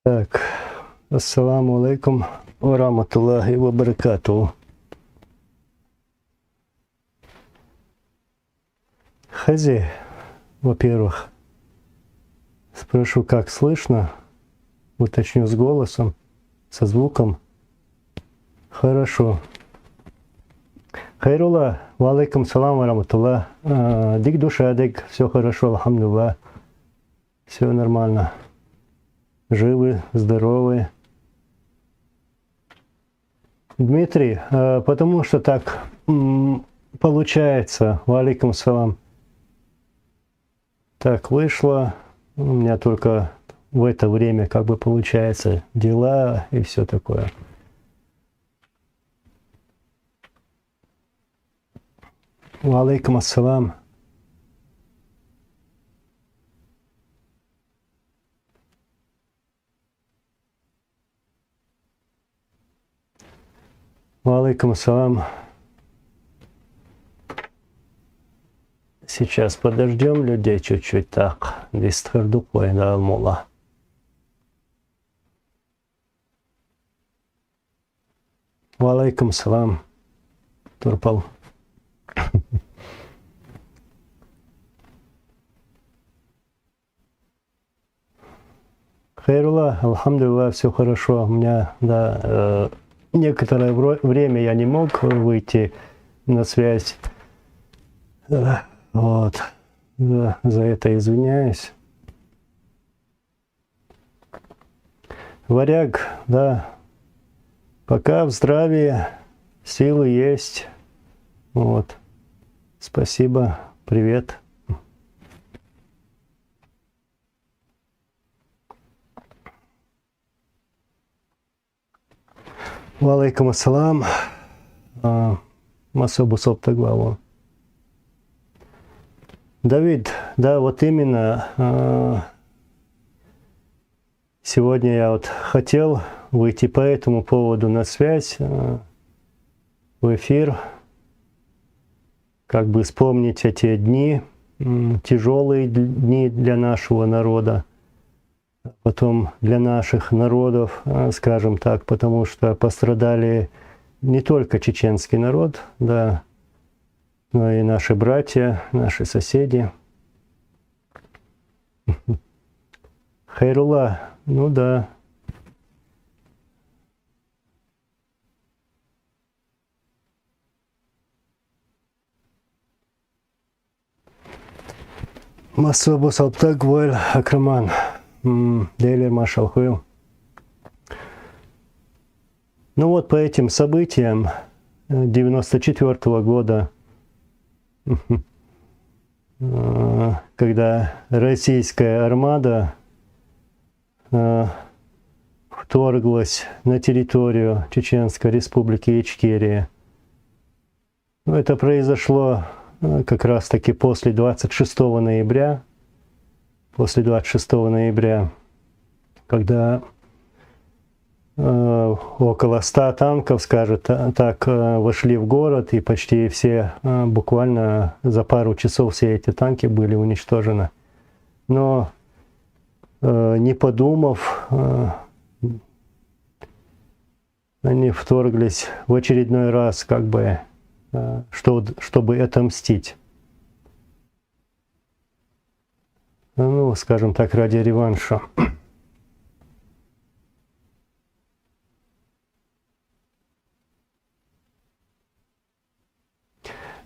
Так, ассаламу алейкум ва рахматуллахи ва баракатуху. Хази, во-первых, спрошу, как слышно, уточню с голосом, со звуком. Хорошо. Хайрула, ва алейкум салам ва рахматуллах. Дик душа, дик, все хорошо, алхамдулилlah. Все нормально. Живы, здоровы. Дмитрий, потому что так получается, ва алейкум салам. Так вышло, у меня только в это время как бы получается дела и все такое. Ва алейкум ассалам. Ва алейкум ассалам. Сейчас подождем людей чуть-чуть так. Дистхардук вайда мула. Ва алейкум ассалам. Турпал. Хайрула, алхамдулилlah, все хорошо. У меня, да, некоторое время я не мог выйти на связь. Вот. Да, за это извиняюсь. Варяг, да. Пока в здравии, силы есть. Вот. Спасибо. Привет. Ва алейкум ассалам. Масобу соптаглаву. Давид, да, вот именно сегодня я вот хотел выйти по этому поводу на связь, в эфир, как бы вспомнить эти дни, тяжелые дни для нашего народа, потом для наших народов, скажем так, потому что пострадали не только чеченский народ, да, но и наши братья, наши соседи. Хайрула, ну да. Масобу салтак войль акраман. Дейлер машалхуил. Ну вот по этим событиям 94-го года, когда российская армада вторглась на территорию Чеченской Республики Ичкерия. Это произошло как раз-таки после 26 ноября. После 26 ноября, когда около 100 танков, скажем так, вошли в город, и почти все, буквально за пару часов все эти танки были уничтожены. Но не подумав, они вторглись в очередной раз, как бы, чтобы отомстить. Ну, скажем так, ради реванша.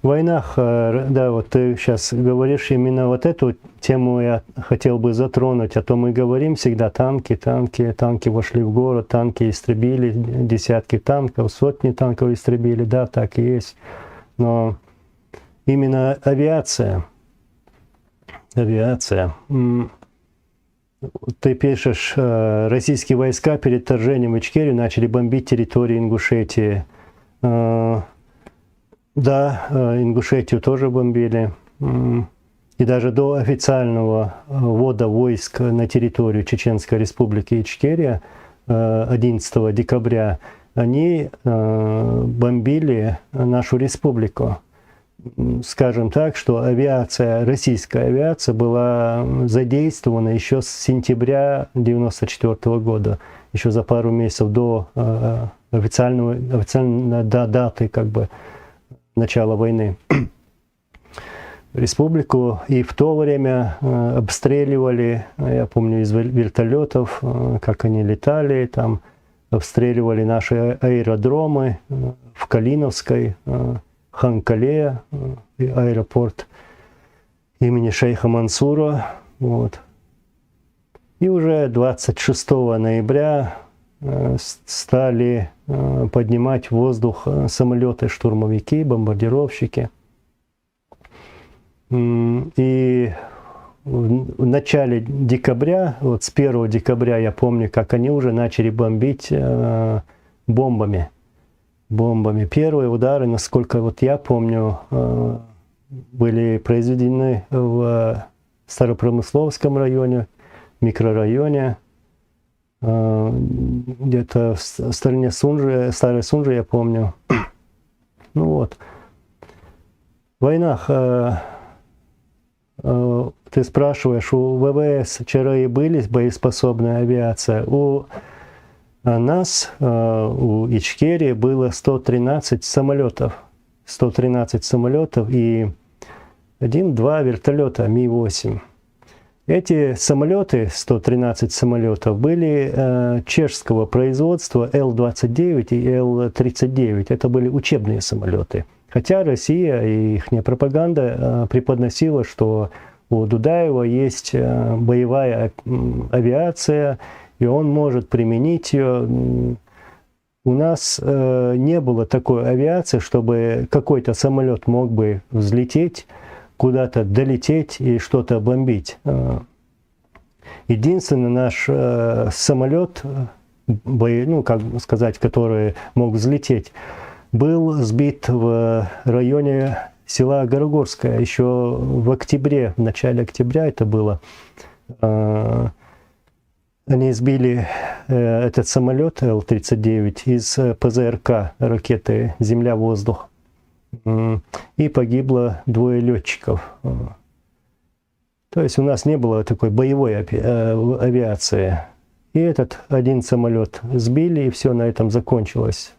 В войнах, да, вот ты сейчас говоришь, именно вот эту тему я хотел бы затронуть, а то мы говорим всегда танки вошли в город, танки истребили, десятки танков, сотни танков истребили, да, так и есть. Но именно авиация. Ты пишешь, российские войска перед вторжением в Ичкерию начали бомбить территорию Ингушетии. Да, Ингушетию тоже бомбили. И даже до официального ввода войск на территорию Чеченской Республики Ичкерия 11 декабря они бомбили нашу республику. скажем так, что авиация, российская авиация была задействована еще с сентября 1994 года, еще за пару месяцев до официальной даты как бы начала войны. Республику, и в то время обстреливали, я помню, из вертолетов, как они летали, там обстреливали наши аэродромы в Калиновской, Ханкале, аэропорт имени шейха Мансура. Вот. И уже 26 ноября стали поднимать в воздух самолеты-штурмовики, бомбардировщики. И в начале декабря, вот с 1 декабря я помню, как они уже начали бомбить бомбами. Первые удары, насколько вот я помню, были произведены в Старопромысловском районе, микрорайоне, где-то в стороне Сунжи, Старой Сунжи, я помню. Ну вот. В войнах ты спрашиваешь, у ВВС вчера и были боеспособная авиация. У нас, у Ичкерии, было 113 самолетов. 113 самолетов и 1-2 вертолета Ми-8. Эти самолеты, 113 самолетов, были чешского производства Л-29 и Л-39. Это были учебные самолеты. Хотя Россия и их пропаганда преподносила, что у Дудаева есть боевая авиация, и он может применить ее. У нас не было такой авиации, чтобы какой-то самолет мог бы взлететь, куда-то долететь и что-то бомбить. Единственный наш самолет, ну, как сказать, который мог взлететь, был сбит в районе села Горогорское еще в октябре, в начале октября это было. Они сбили этот самолет Л-39 из ПЗРК, ракеты «Земля-воздух». И погибло 2 летчиков. То есть у нас не было такой боевой авиации. И этот один самолет сбили, и все на этом закончилось.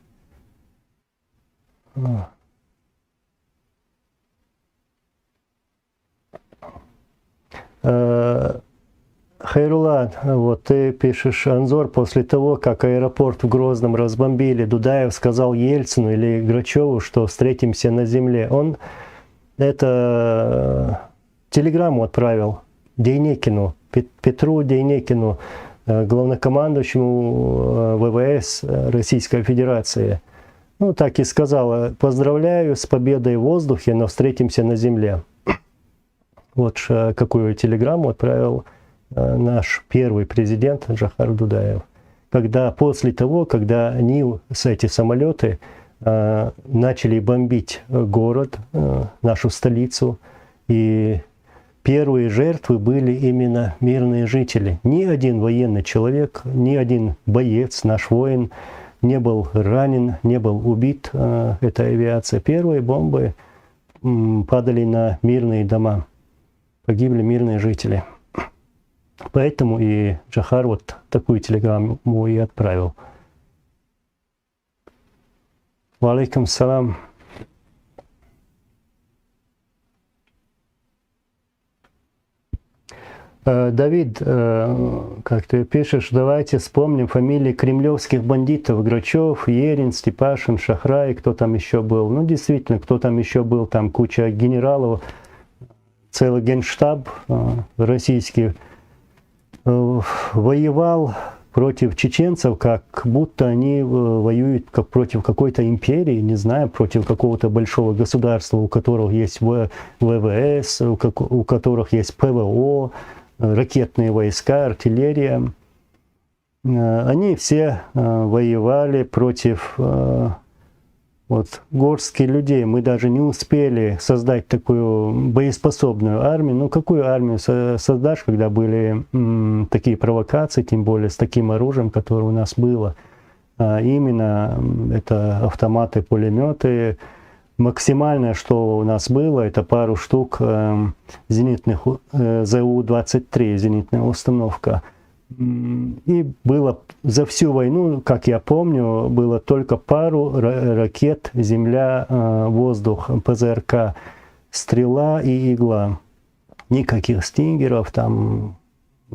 Хайрула, вот ты пишешь, Анзор, после того, как аэропорт в Грозном разбомбили, Дудаев сказал Ельцину или Грачеву, что встретимся на земле. Он это телеграмму отправил Дейнекину, Петру Дейнекину, главнокомандующему ВВС Российской Федерации. Ну, так и сказала: поздравляю с победой в воздухе, но встретимся на земле. Вот какую телеграмму отправил наш первый президент Джохар Дудаев. После того, когда они, эти самолеты, начали бомбить город, нашу столицу, и первые жертвы были именно мирные жители. Ни один военный человек, ни один боец, наш воин, не был ранен, не был убит этой авиацией. Первые бомбы падали на мирные дома. Погибли мирные жители. Поэтому и Джохар вот такую телеграмму и отправил. Ва алейкум салам. Давид, как ты пишешь, давайте вспомним фамилии кремлевских бандитов: Грачев, Ерин, Степашин, Шахрай, кто там еще был. Ну, действительно, кто там еще был, там куча генералов, целый генштаб российский воевал против чеченцев, как будто они воюют как против какой-то империи, не знаю, против какого-то большого государства, у которого есть ВВС, у которых есть ПВО, ракетные войска, артиллерия. Они все воевали против вот горстки людей. Мы даже не успели создать такую боеспособную армию. Ну, какую армию создашь, когда были такие провокации, тем более с таким оружием, которое у нас было. Именно это автоматы, пулеметы, Максимальное, что у нас было, это пару штук зенитных ЗУ-23, зенитная установка. И было за всю войну, как я помню, было только пару ракет «Земля-воздух», ПЗРК, «Стрела» и «Игла». Никаких «Стингеров» там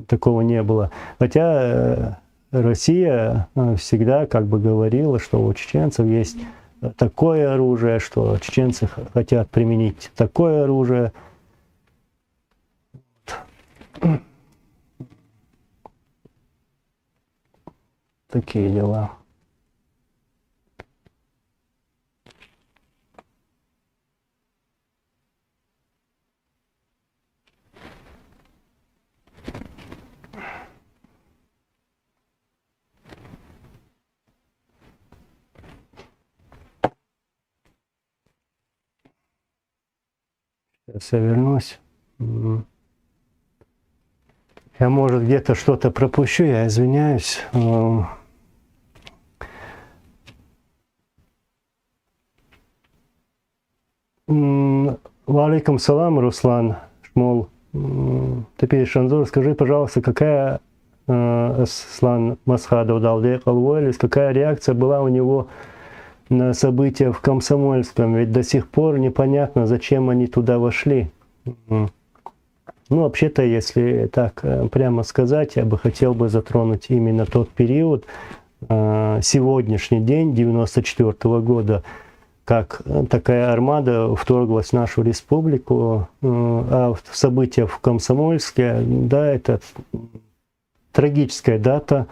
такого не было. Хотя Россия всегда как бы говорила, что у чеченцев есть такое оружие, что чеченцы хотят применить такое оружие. Такие дела. Сейчас я вернусь. Я, может, где-то что-то пропущу, я извиняюсь. Валейкум салам, Руслан Шмол. Теперь, Шанзур, скажи, пожалуйста, какая Аслан Масхадов Далдек Алвуэлис, какая реакция была у него на события в Комсомольском? Ведь до сих пор непонятно, зачем они туда вошли. Ну, вообще-то, если так прямо сказать, я бы хотел бы затронуть именно тот период, сегодняшний день, 94 года, как такая армада вторглась в нашу республику, а события в Комсомольске, да, это трагическая дата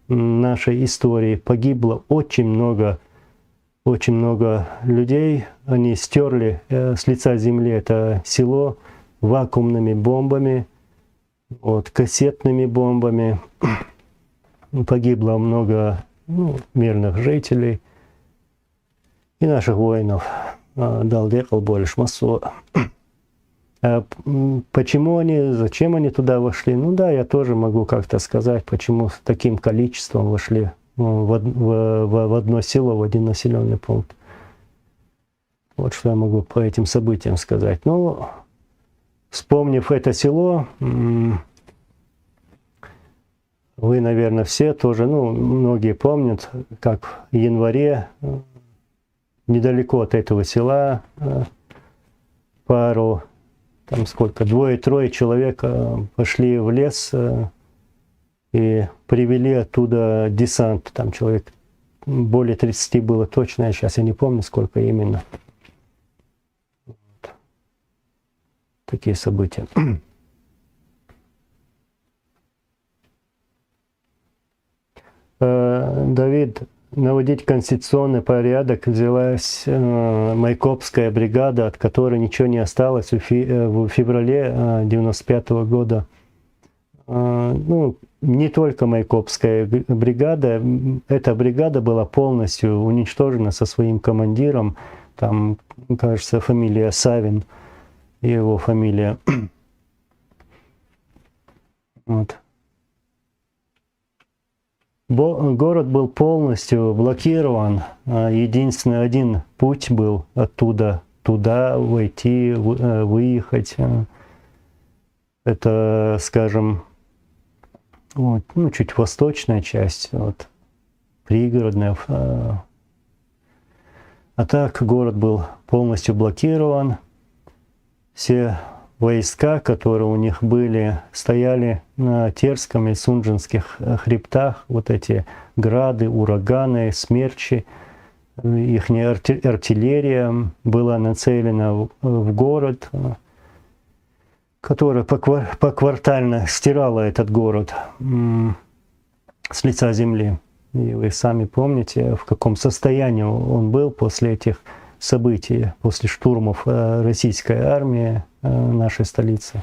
нашей истории. Погибло очень много людей. Они стерли с лица земли это село вакуумными бомбами, вот, кассетными бомбами. Погибло много мирных жителей и наших воинов. Далдекал больше массо. Почему они, зачем они туда вошли? Ну да, я тоже могу как-то сказать, почему с таким количеством вошли в одно село, в один населенный пункт. Вот что я могу по этим событиям сказать. Ну, вспомнив это село, вы, наверное, все тоже, многие помнят, как в январе недалеко от этого села двое-трое человек пошли в лес и привели оттуда десант. Там человек более 30 было точно, сейчас я не помню, сколько именно. Вот. Такие события. Давид, наводить конституционный порядок взялась Майкопская бригада, от которой ничего не осталось в феврале 95 года. Не только Майкопская бригада, эта бригада была полностью уничтожена со своим командиром. Там, кажется, фамилия Савин, его фамилия. Вот. Город был полностью блокирован. Единственный один путь был оттуда туда войти, выехать. Это, скажем, чуть восточная часть, пригородная. А так город был полностью блокирован. Все войска, которые у них были, стояли на Терском и Сунжинских хребтах. Вот эти грады, ураганы, смерчи. Их артиллерия была нацелена в город, которая поквартально стирала этот город с лица земли. И вы сами помните, в каком состоянии он был после этих событий, после штурмов российской армии нашей столицы.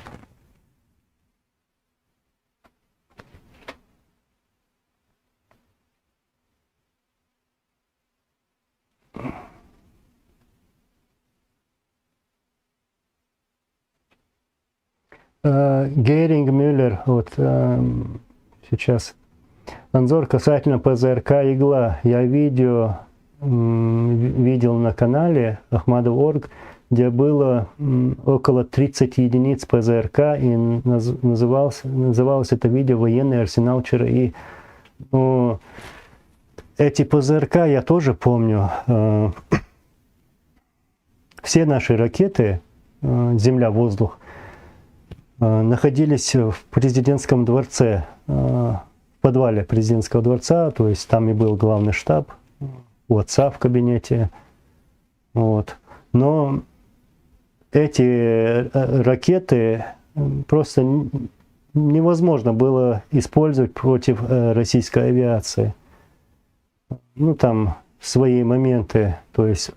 Геринг, Мюллер, сейчас. Анзор касательно ПЗРК «Игла». Я видео видел на канале Ахмадов.орг, где было около 30 единиц ПЗРК, и называлось это видео «Военный арсенал ЧРИ». Но эти ПЗРК я тоже помню. Все наши ракеты «Земля-воздух» находились в президентском дворце, в подвале президентского дворца, то есть там и был главный штаб, у отца в кабинете. Вот. Но эти ракеты просто невозможно было использовать против российской авиации. Ну, там свои моменты, то есть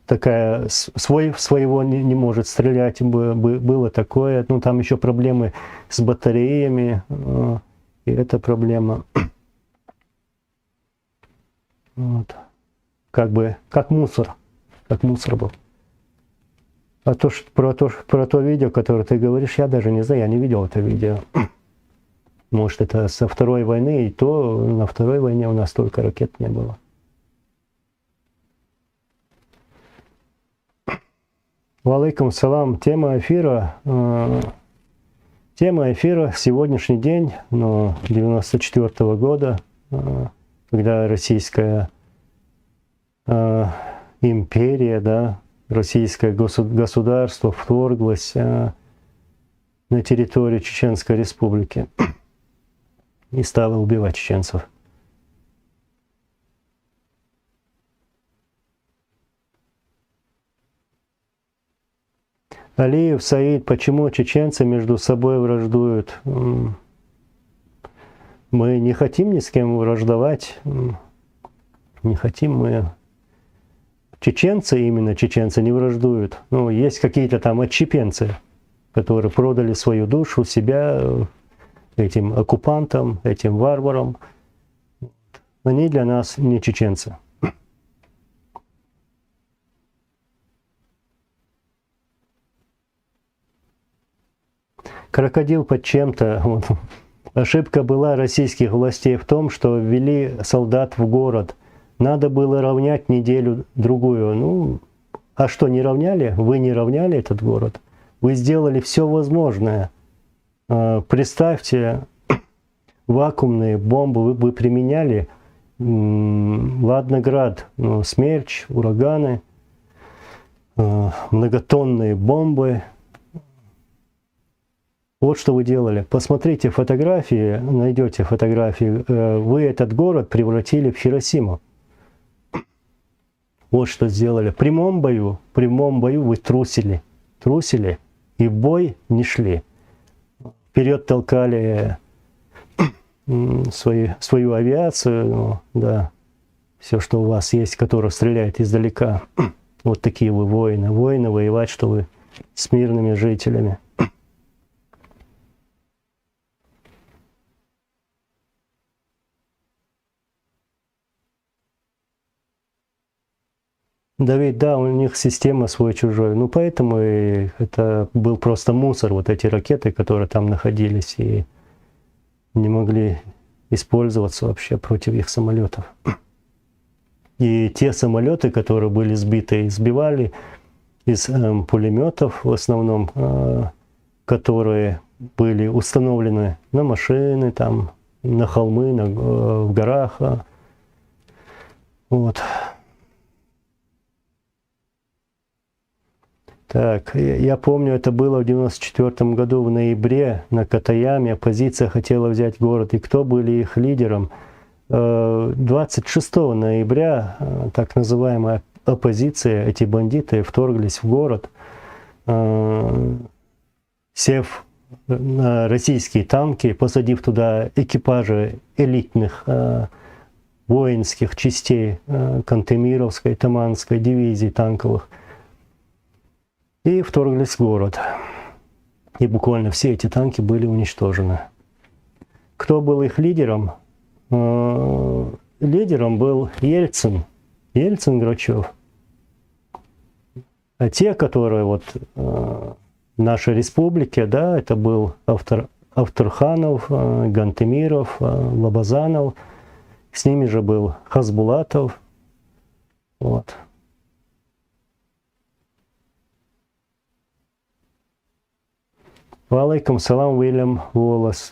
такая, своего не может стрелять, было такое. Ну, там еще проблемы с батареями, и это проблема. Вот. Как бы, как мусор был. А про то видео, которое ты говоришь, я даже не знаю, я не видел это видео. Может, это со Второй войны, и то на Второй войне у нас столько ракет не было. Валейкум салам. Тема эфира сегодняшний день, но 94-го года, когда Российская империя, да, российское государство вторглось на территорию Чеченской Республики и стало убивать чеченцев. Алиев Саид, почему чеченцы между собой враждуют? Мы не хотим ни с кем враждовать, не хотим мы. Чеченцы, именно чеченцы, не враждуют. Ну, есть какие-то там отщепенцы, которые продали свою душу, себя этим оккупантам, этим варварам. Они для нас не чеченцы. Крокодил под чем-то. Вот. Ошибка была российских властей в том, что ввели солдат в город. Надо было равнять неделю-другую. Ну, а что, не равняли? Вы не равняли этот город? Вы сделали все возможное. Представьте, вакуумные бомбы вы применяли. Ладно, град, но Смерч, ураганы, многотонные бомбы. Вот что вы делали. Посмотрите фотографии, найдете фотографии. Вы этот город превратили в Хиросиму. Вот что сделали. В прямом бою вы трусили и в бой не шли. Вперед толкали свою авиацию, ну, да, все, что у вас есть, которая стреляет издалека. Вот такие вы воины. Воины воевать, что вы с мирными жителями. Давид, да, у них система свой-чужой. Ну, поэтому и это был просто мусор, вот эти ракеты, которые там находились, и не могли использоваться вообще против их самолетов. И те самолеты, которые были сбиты, сбивали из пулеметов в основном, которые были установлены на машины, там, на холмы, в горах. Вот. Так, я помню, это было в 94 году в ноябре на Катаяме. Оппозиция хотела взять город. И кто были их лидером? 26 ноября так называемая оппозиция, эти бандиты, вторглись в город, сев на российские танки, посадив туда экипажи элитных воинских частей Кантемировской, Таманской дивизии танковых. И вторглись в город. И буквально все эти танки были уничтожены. Кто был их лидером? Лидером был Ельцин. Ельцин-Грачев. А те, которые вот в нашей республике, да, это был Авторханов, Гантемиров, Лобазанов. С ними же был Хасбулатов. Вот. Валейкум салам, Уильям Волос.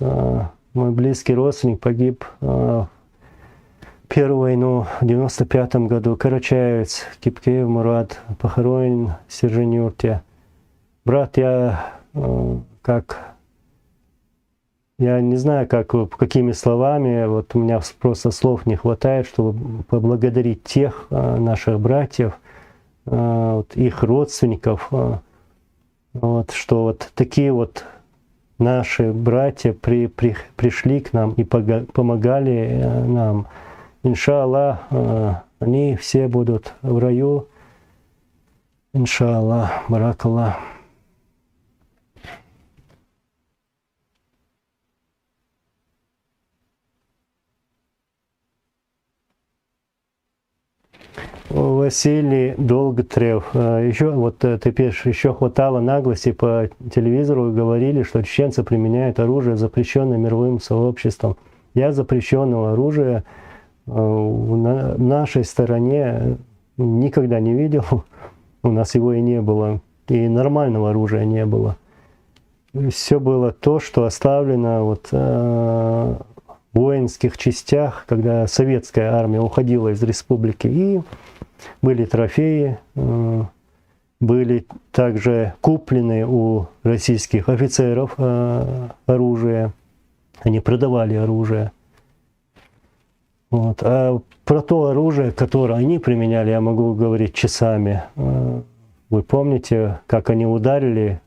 Мой близкий родственник погиб в Первую войну в 95-м году. Карачаевец, Кипкеев Мурат, похоронен в Сержанюрте. Брат, я не знаю, какими словами, вот у меня просто слов не хватает, чтобы поблагодарить тех наших братьев, вот, их родственников, вот, что вот такие вот наши братья пришли к нам и помогали нам. Иншаллах, они все будут в раю. Иншаллах, баракаллах. Василий Долготрев. Еще вот ты пишешь, еще хватало наглости по телевизору, говорили, что чеченцы применяют оружие, запрещенное мировым сообществом. Я запрещенного оружия в нашей стороне никогда не видел. У нас его и не было. И нормального оружия не было. Все было то, что оставлено вот, в воинских частях, когда советская армия уходила из республики. И были трофеи, были также куплены у российских офицеров оружие. Они продавали оружие. Вот. А про то оружие, которое они применяли, я могу говорить часами. Вы помните, как они ударили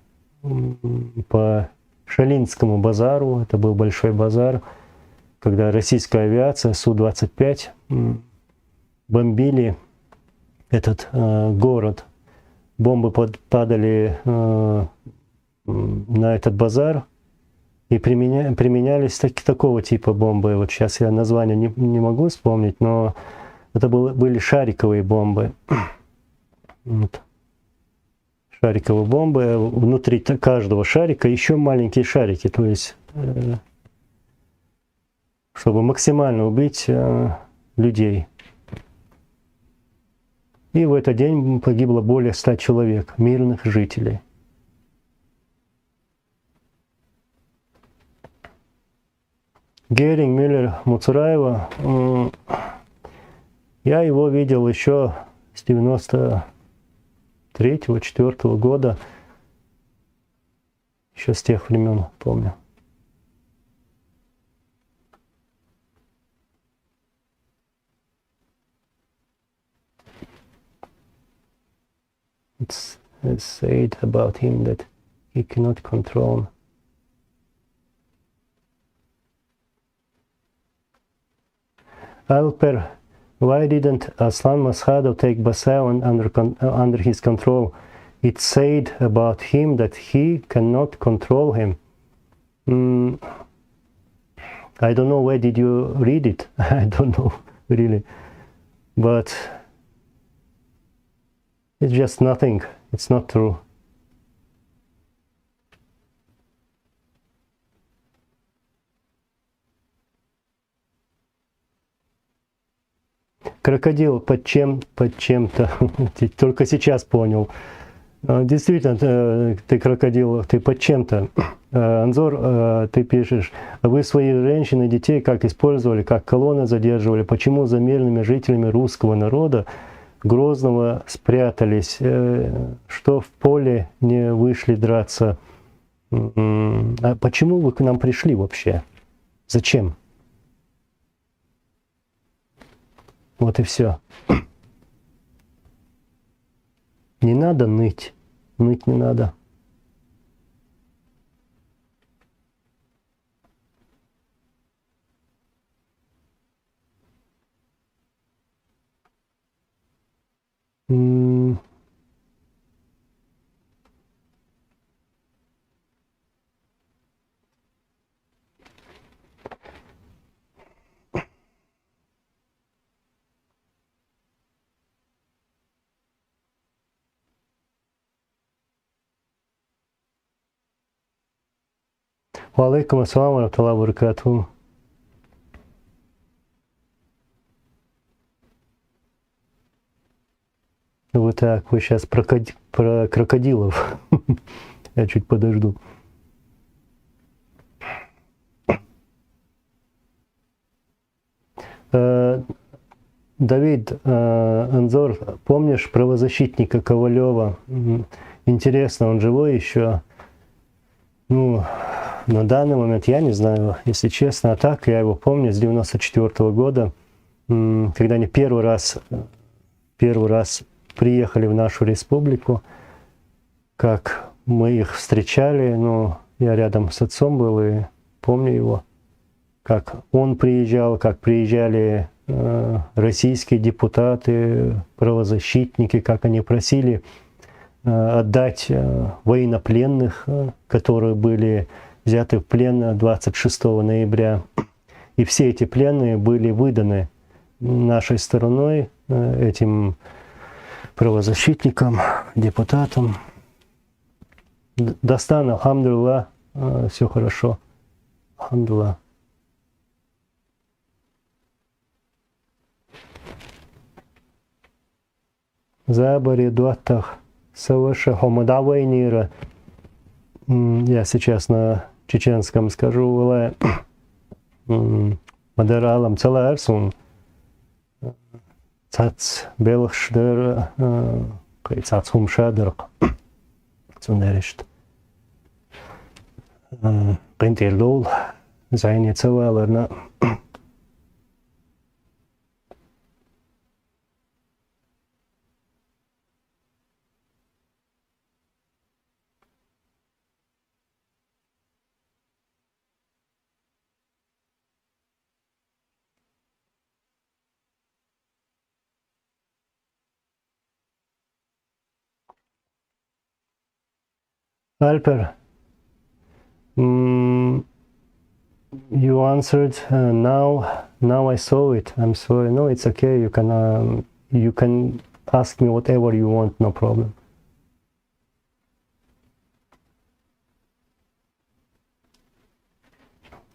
по Шалинскому базару, это был большой базар, когда российская авиация Су-25 бомбили этот город. Бомбы падали на этот базар, и применялись такого типа бомбы. Вот сейчас я название не могу вспомнить, но это были шариковые бомбы. Вот. Шариковые бомбы. Внутри каждого шарика еще маленькие шарики. То есть, чтобы максимально убить людей. И в этот день погибло более 100 человек, мирных жителей. Геринг Мюллер Муцураева, я его видел еще с 93-4 года, еще с тех времен помню. It's said about him that he cannot control. Alper, why didn't Aslan Maskhadov take Basayan under his control? It's said about him that he cannot control him. I don't know, where did you read it? I don't know, really. But it's just nothing. It's not true. Крокодил под чем-то, только сейчас понял. Действительно, ты крокодил, ты под чем-то. Анзор, ты пишешь, вы свои женщины и детей как использовали, как колонны задерживали, почему за мирными жителями русского народа Грозного спрятались, что в поле не вышли драться. А почему вы к нам пришли вообще? Зачем? Вот и все. Не надо ныть. Ныть не надо. Ва алейкум ассалам ва рахматуллахи ва баракатуху. Вы так, вы сейчас про крокодилов. Я чуть подожду. Давид, Анзор, помнишь правозащитника Ковалева? Интересно, он живой еще? Ну, на данный момент я не знаю, если честно. А так, я его помню с 94 года, когда они первый раз приехали в нашу республику, как мы их встречали. Ну, я рядом с отцом был и помню его, как он приезжал, как приезжали российские депутаты, правозащитники, как они просили отдать военнопленных, которые были взяты в плен 26 ноября. И все эти пленные были выданы нашей стороной этим правозащитникам, депутатам. Дастан, алхамдулилlah, все хорошо. Алхамдулилlah. Забари дуаттах саваша хомадавайнира. Я сейчас на чеченском скажу, валая мадаралам целарсун цац белхшдер цац хумшадерк цунерешт гентелдол зайне целаларна. Alper, you answered now. Now I saw it. I'm sorry. No, it's okay. You can ask me whatever you want. No problem.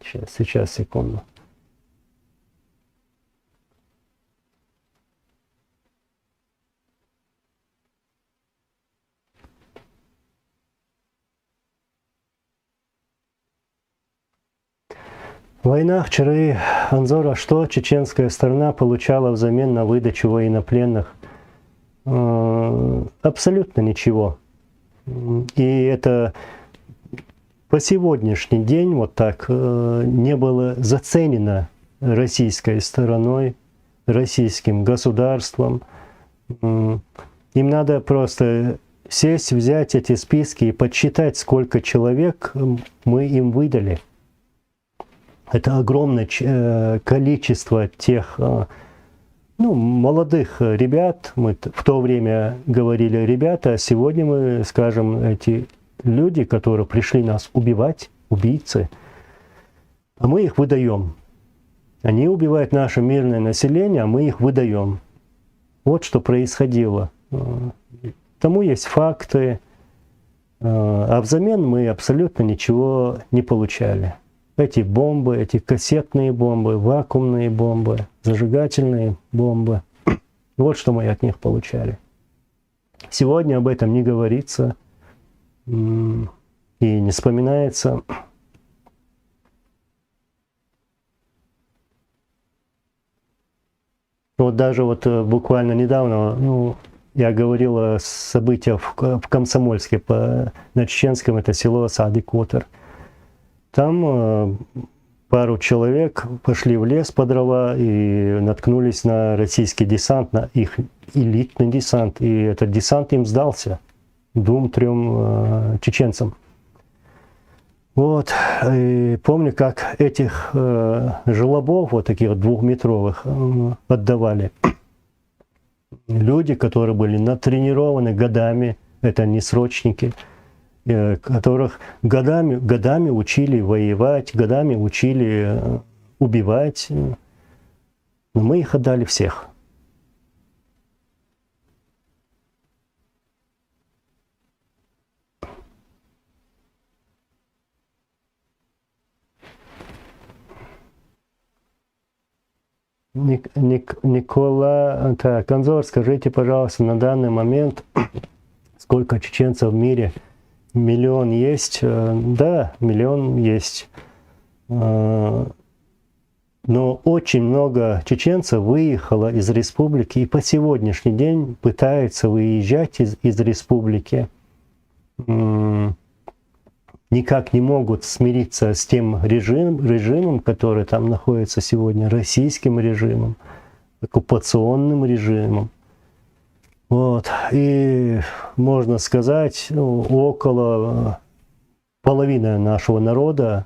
Сейчас, секунду. Война вчера, Анзора, что чеченская сторона получала взамен на выдачу военнопленных? Абсолютно ничего. И это по сегодняшний день вот так не было заценено российской стороной, российским государством. Им надо просто сесть, взять эти списки и подсчитать, сколько человек мы им выдали. Это огромное количество тех молодых ребят. Мы в то время говорили ребята, а сегодня мы скажем эти люди, которые пришли нас убивать, убийцы, а мы их выдаем. Они убивают наше мирное население, а мы их выдаем. Вот что происходило. Тому есть факты, а взамен мы абсолютно ничего не получали. Эти бомбы, эти кассетные бомбы, вакуумные бомбы, зажигательные бомбы. Вот что мы от них получали. Сегодня об этом не говорится и не вспоминается. Вот даже вот буквально недавно, я говорил о событиях в Комсомольске, на чеченском это село Садик-Котор. Там пару человек пошли в лес по дрова и наткнулись на российский десант, на их элитный десант. И этот десант им сдался, 2-3 чеченцам. Вот, и помню, как этих желобов, вот таких 2-метровых, отдавали. Люди, которые были натренированы годами, это не срочники, которых годами учили воевать, годами учили убивать. Но мы их отдали всех. Никола, так, Анзор, скажите, пожалуйста, на данный момент сколько чеченцев в мире? Миллион есть? Да, миллион есть. Но очень много чеченцев выехало из республики и по сегодняшний день пытаются выезжать из республики. Никак не могут смириться с тем режимом, который там находится сегодня, российским режимом, оккупационным режимом. Вот. И можно сказать, около половины нашего народа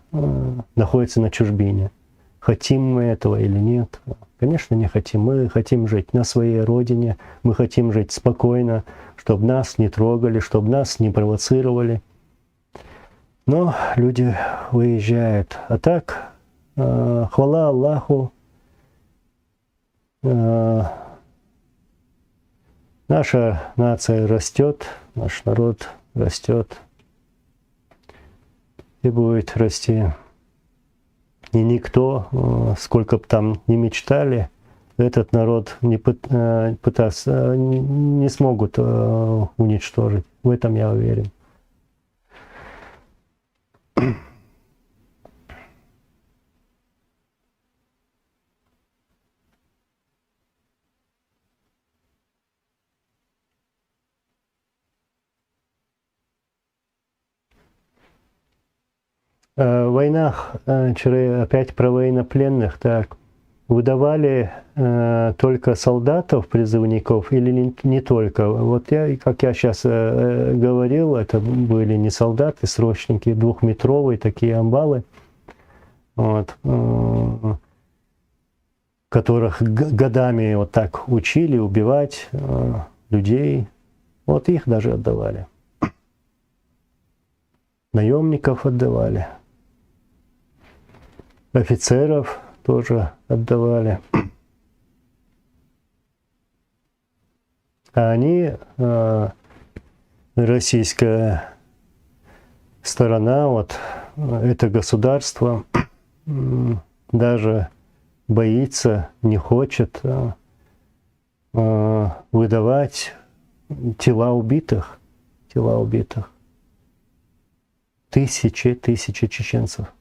находится на чужбине. Хотим мы этого или нет? Конечно, не хотим. Мы хотим жить на своей родине, мы хотим жить спокойно, чтобы нас не трогали, чтобы нас не провоцировали. Но люди выезжают. А так, хвала Аллаху, наша нация растет, наш народ растет и будет расти. И никто, сколько бы там ни мечтали, этот народ не смогут уничтожить. В этом я уверен. В войнах, опять про военнопленных, так, выдавали только солдатов, призывников или не только? Вот как я сейчас говорил, это были не солдаты, срочники, двухметровые такие амбалы, вот, которых годами вот так учили убивать людей, вот их даже отдавали. Наемников отдавали. Офицеров тоже отдавали. А они, российская сторона, вот это государство, даже боится, не хочет выдавать тела убитых. Тысячи чеченцев.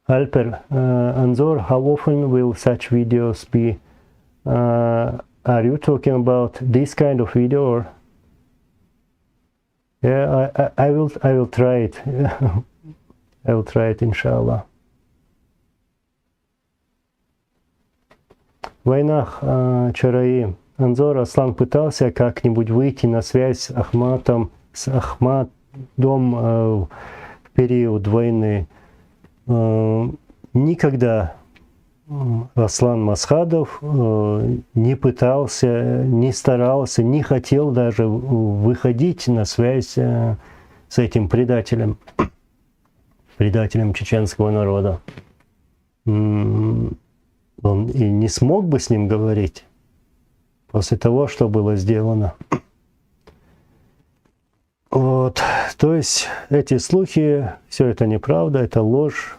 Alper, Anzor, how often will such videos be? Are you talking about this kind of video or? Yeah, I will try it. I will try it, inshallah. В войнах Чараи Анзор Аслан пытался как-нибудь выйти на связь с Ахмадом в период войны. Никогда Аслан Масхадов не пытался, не старался, не хотел даже выходить на связь с этим предателем чеченского народа. Он и не смог бы с ним говорить после того, что было сделано. Вот. То есть эти слухи, все это неправда, это ложь,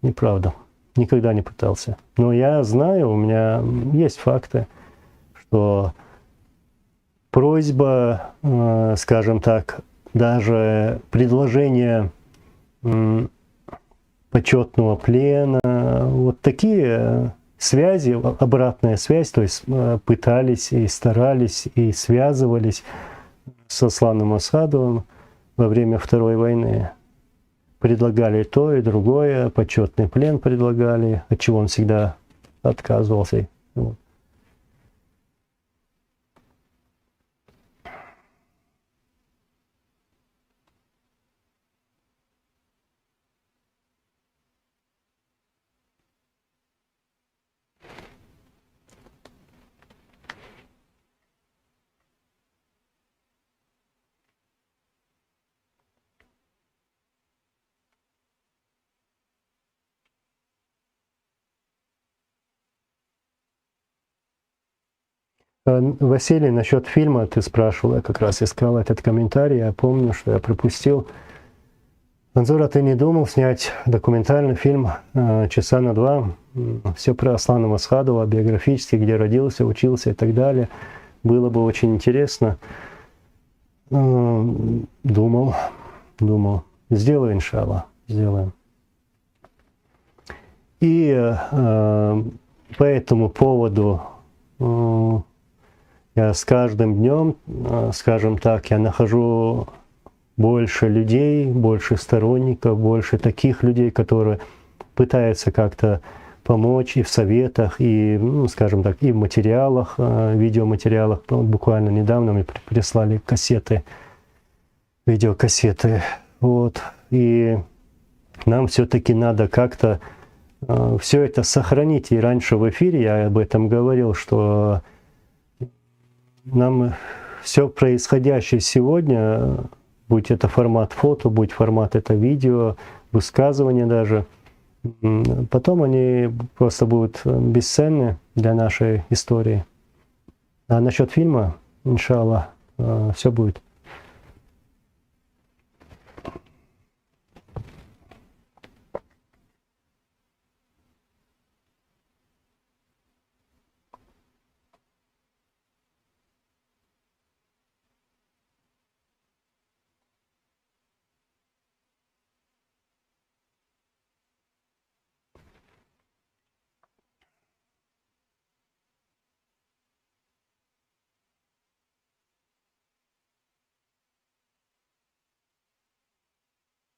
неправда. Никогда не пытался. Но я знаю, у меня есть факты, что просьба, скажем так, даже предложение почетного плена, вот такие связи, обратная связь, то есть пытались и старались и связывались с Асланом Масхадовым во время Второй войны. Предлагали то и другое, почетный плен предлагали, от чего он всегда отказывался. Вот. Василий, насчет фильма ты спрашивал, я как раз искал этот комментарий, я помню, что я пропустил. Анзор, а ты не думал снять документальный фильм часа на 2? Все про Аслана Масхадова, биографически, где родился, учился и так далее. Было бы очень интересно. Думал. Сделаю, иншаллах, сделаем. И по этому поводу я с каждым днем, скажем так, я нахожу больше людей, больше сторонников, больше таких людей, которые пытаются как-то помочь и в советах, и, скажем так, и в материалах, видеоматериалах. Буквально недавно мне прислали кассеты, видеокассеты. Вот. И нам все-таки надо как-то все это сохранить. И раньше в эфире я об этом говорил, что нам все происходящее сегодня, будь это формат фото, будь формат это видео, высказывания даже, потом они просто будут бесценны для нашей истории. А насчет фильма, иншаллах, все будет.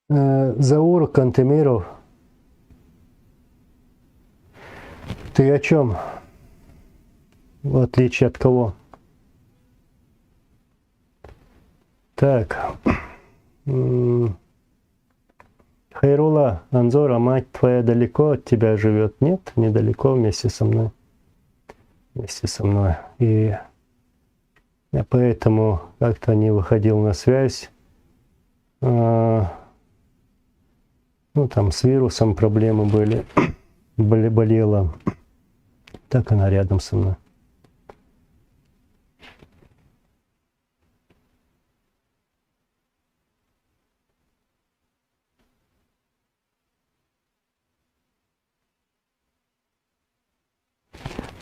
Заур Кантемиров, ты о чем? В отличие от кого? Так. Хайрула, Анзор, а мать твоя далеко от тебя живет? Нет, недалеко, вместе со мной. Вместе со мной. И я поэтому как-то не выходил на связь. Там с вирусом проблемы были. Болела. Так она рядом со мной.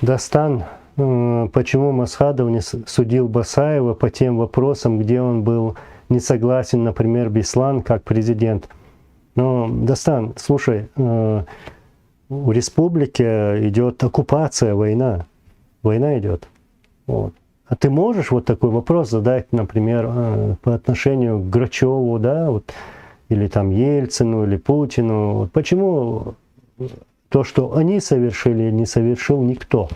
Дастан, почему Масхадов не судил Басаева по тем вопросам, где он был не согласен, например, Беслан как президент? Но, Дастан, слушай, у республики идет оккупация, война. Война идет. Вот. А ты можешь вот такой вопрос задать, например, по отношению к Грачеву, да, вот, или там Ельцину, или Путину? Вот почему то, что они совершили, не совершил никто?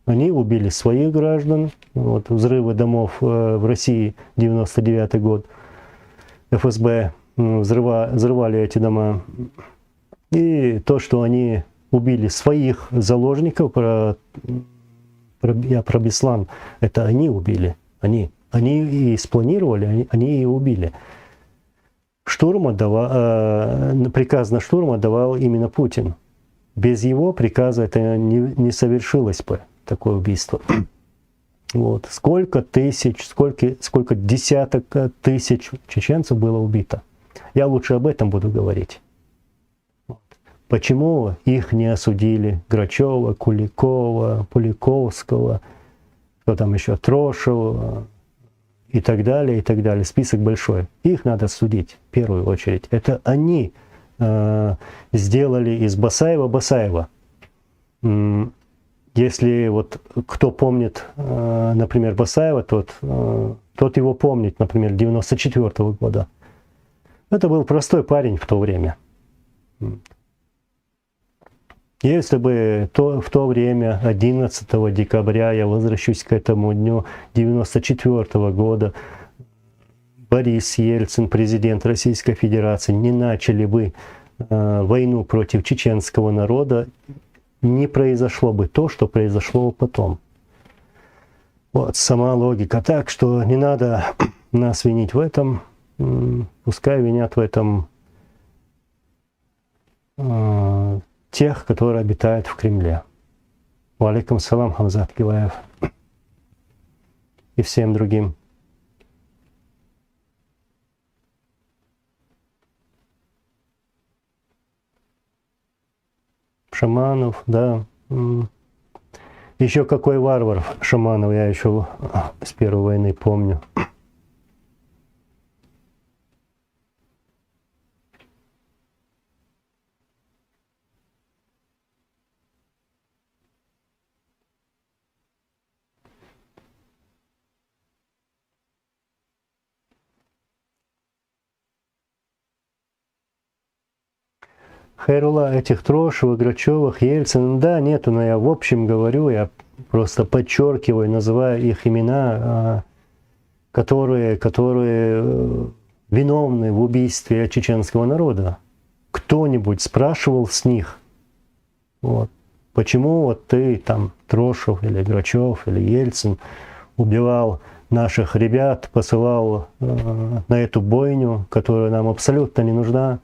Они убили своих граждан, вот, взрывы домов в России, 99-й год, ФСБ взрывали эти дома. И то, что они убили своих заложников, я про Беслан, это они убили. Они и спланировали, они и убили. Приказ на штурм отдавал именно Путин. Без его приказа это не совершилось бы, такое убийство. Вот. Сколько десяток тысяч чеченцев было убито. Я лучше об этом буду говорить. Вот. Почему их не осудили? Грачева, Куликова, Пуликовского, кто там еще, Трошева и так далее, и так далее. Список большой. Их надо судить в первую очередь. Это они сделали из Басаева. Если вот кто помнит, например, Басаева, тот его помнит, например, 94-го года. Это был простой парень в то время. Если бы в то время, 11 декабря, я возвращусь к этому дню 94-го года, Борис Ельцин, президент Российской Федерации, не начали бы войну против чеченского народа, не произошло бы то, что произошло потом. Вот сама логика. Так что не надо нас винить в этом. Пускай винят в этом тех, которые обитают в Кремле. Валейкум салам, Хамзат Гилаев. и всем другим. Шаманов, да. Еще какой варвар Шаманов, я еще с Первой войны помню. Хайрула, этих Трошевых, Грачевых, Ельцин, да, нету, но я в общем говорю, я просто подчеркиваю, называю их имена, которые виновны в убийстве чеченского народа. Кто-нибудь спрашивал с них, вот, почему вот ты там Трошев или Грачев или Ельцин убивал наших ребят, посылал на эту бойню, которая нам абсолютно не нужна.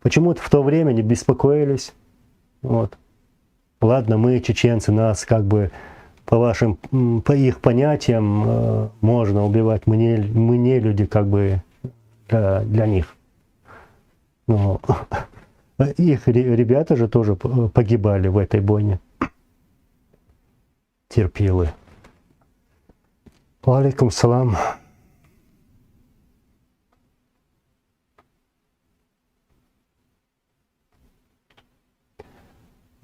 Почему-то в то время не беспокоились. Вот. Ладно, мы, чеченцы, нас как бы по их понятиям можно убивать. Мы не люди как бы для них. Но их ребята же тоже погибали в этой бойне. Терпилы. Алейкум салам.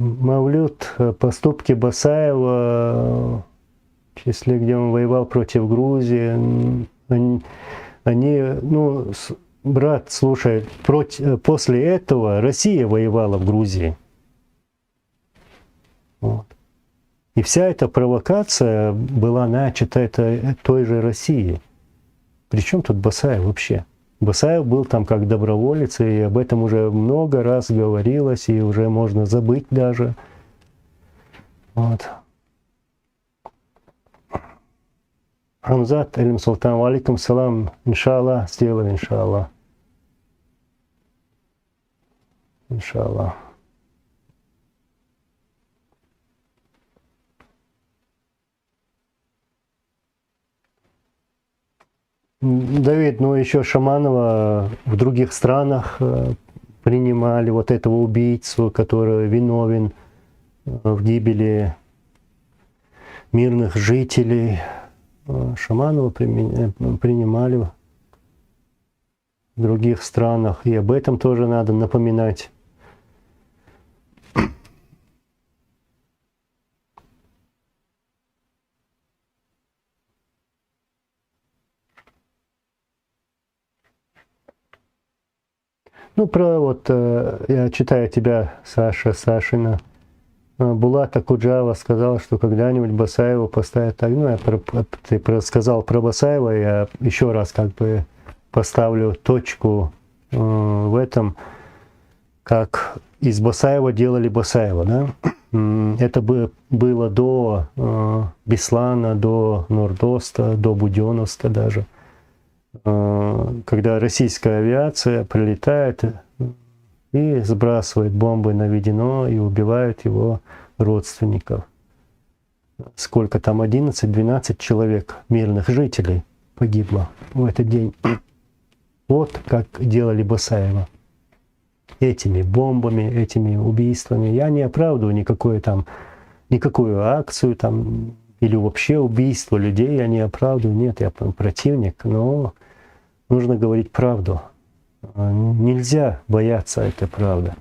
Мавлюд, поступки Басаева, в числе, где он воевал против Грузии, они ну, брат, слушай, после этого Россия воевала в Грузии. Вот. И вся эта провокация была начата той же Россией. Причем тут Басаев вообще? Басаев был там как доброволец, и об этом уже много раз говорилось, и уже можно забыть даже. Вот. Хамзат Эльм Султан, алейкум салам, иншаллах, сделаем, иншаллах. Иншаллах. Давид, ну еще Шаманова в других странах принимали вот этого убийцу, который виновен в гибели мирных жителей. Шаманова принимали в других странах, и об этом тоже надо напоминать. Ну, про вот, я читаю тебя, Сашина. Булата Куджава сказал, что когда-нибудь Басаева поставят так. Ну, ты сказал про Басаева, я еще раз как бы поставлю точку в этом, как из Басаева делали Басаева, да? Это было до Беслана, до Нордоста, до Буденновска даже. Когда российская авиация прилетает и сбрасывает бомбы на Ведено и убивает его родственников. Сколько там, 11-12 человек, мирных жителей, погибло в этот день. Вот как делали Басаева. Этими бомбами, этими убийствами. Я не оправдываю никакую акцию там, или вообще убийство людей, я не оправдываю. Нет, я противник, но нужно говорить правду. Нельзя бояться этой правды.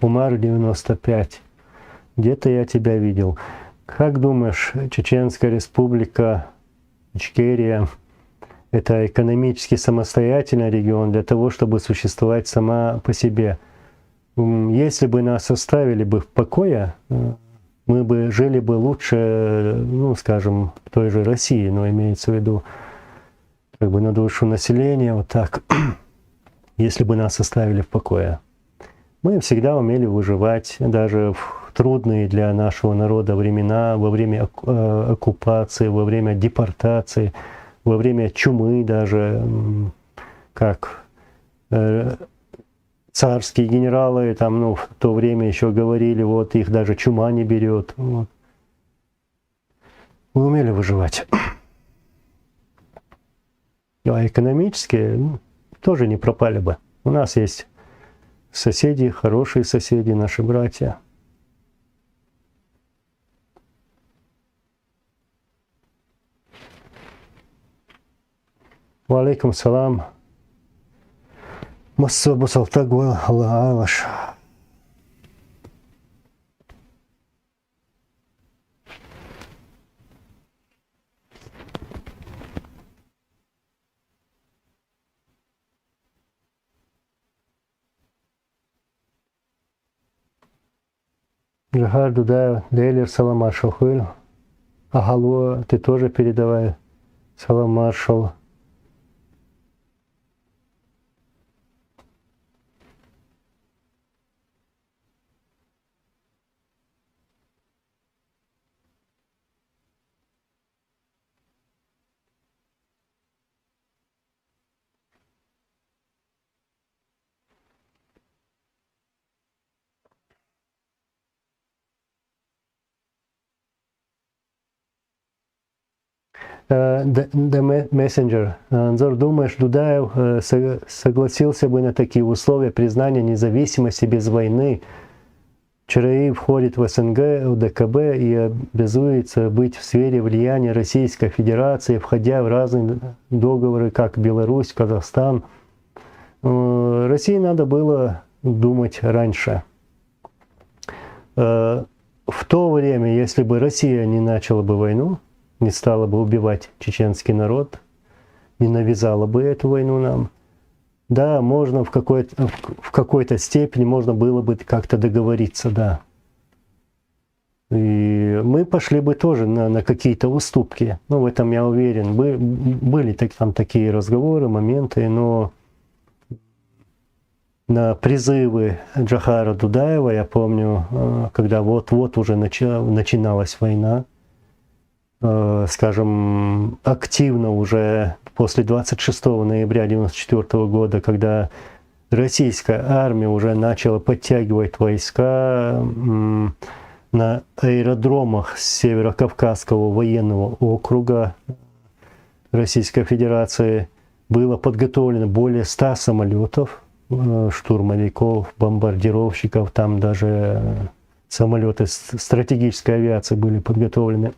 Умар 95. Где-то я тебя видел. Как думаешь, Чеченская республика, Ичкерия, это экономически самостоятельный регион для того, чтобы существовать сама по себе? Если бы нас оставили бы в покое, мы бы жили бы лучше, ну, скажем, в той же России, но имеется в виду как бы на душу населения, вот так, если бы нас оставили в покое. Мы всегда умели выживать, даже в трудные для нашего народа времена, во время оккупации, во время депортации. во время чумы даже, как царские генералы, там, ну, в то время еще говорили, вот их даже чума не берет. Вот. Мы умели выживать. А экономически тоже не пропали бы. У нас есть соседи, хорошие соседи, наши братья. Валейкум салам. Массабу салтагуал алаш. Джахар Дудаев, Дейлер, салам маршал Хуэль. Агало, ты тоже передавай. Салам маршал. The Messenger. Анзор, думаешь, Дудаев согласился бы на такие условия признания независимости без войны? ЧРИ входит в СНГ, в ДКБ и обязуется быть в сфере влияния Российской Федерации, входя в разные договоры, как Беларусь, Казахстан. России надо было думать раньше. В то время, если бы Россия не начала бы войну, не стала бы убивать чеченский народ, не навязала бы эту войну нам, да, можно в какой-то степени можно было бы как-то договориться, да. И мы пошли бы тоже на какие-то уступки. Ну, в этом я уверен. Были там такие разговоры, моменты, но на призывы Джахара Дудаева, я помню, когда вот-вот уже начиналась война, скажем, активно уже после 26 ноября 1994 года, когда российская армия уже начала подтягивать войска на аэродромах Северокавказского военного округа Российской Федерации, было подготовлено более 100 самолетов, штурмовиков, бомбардировщиков, там даже самолеты стратегической авиации были подготовлены.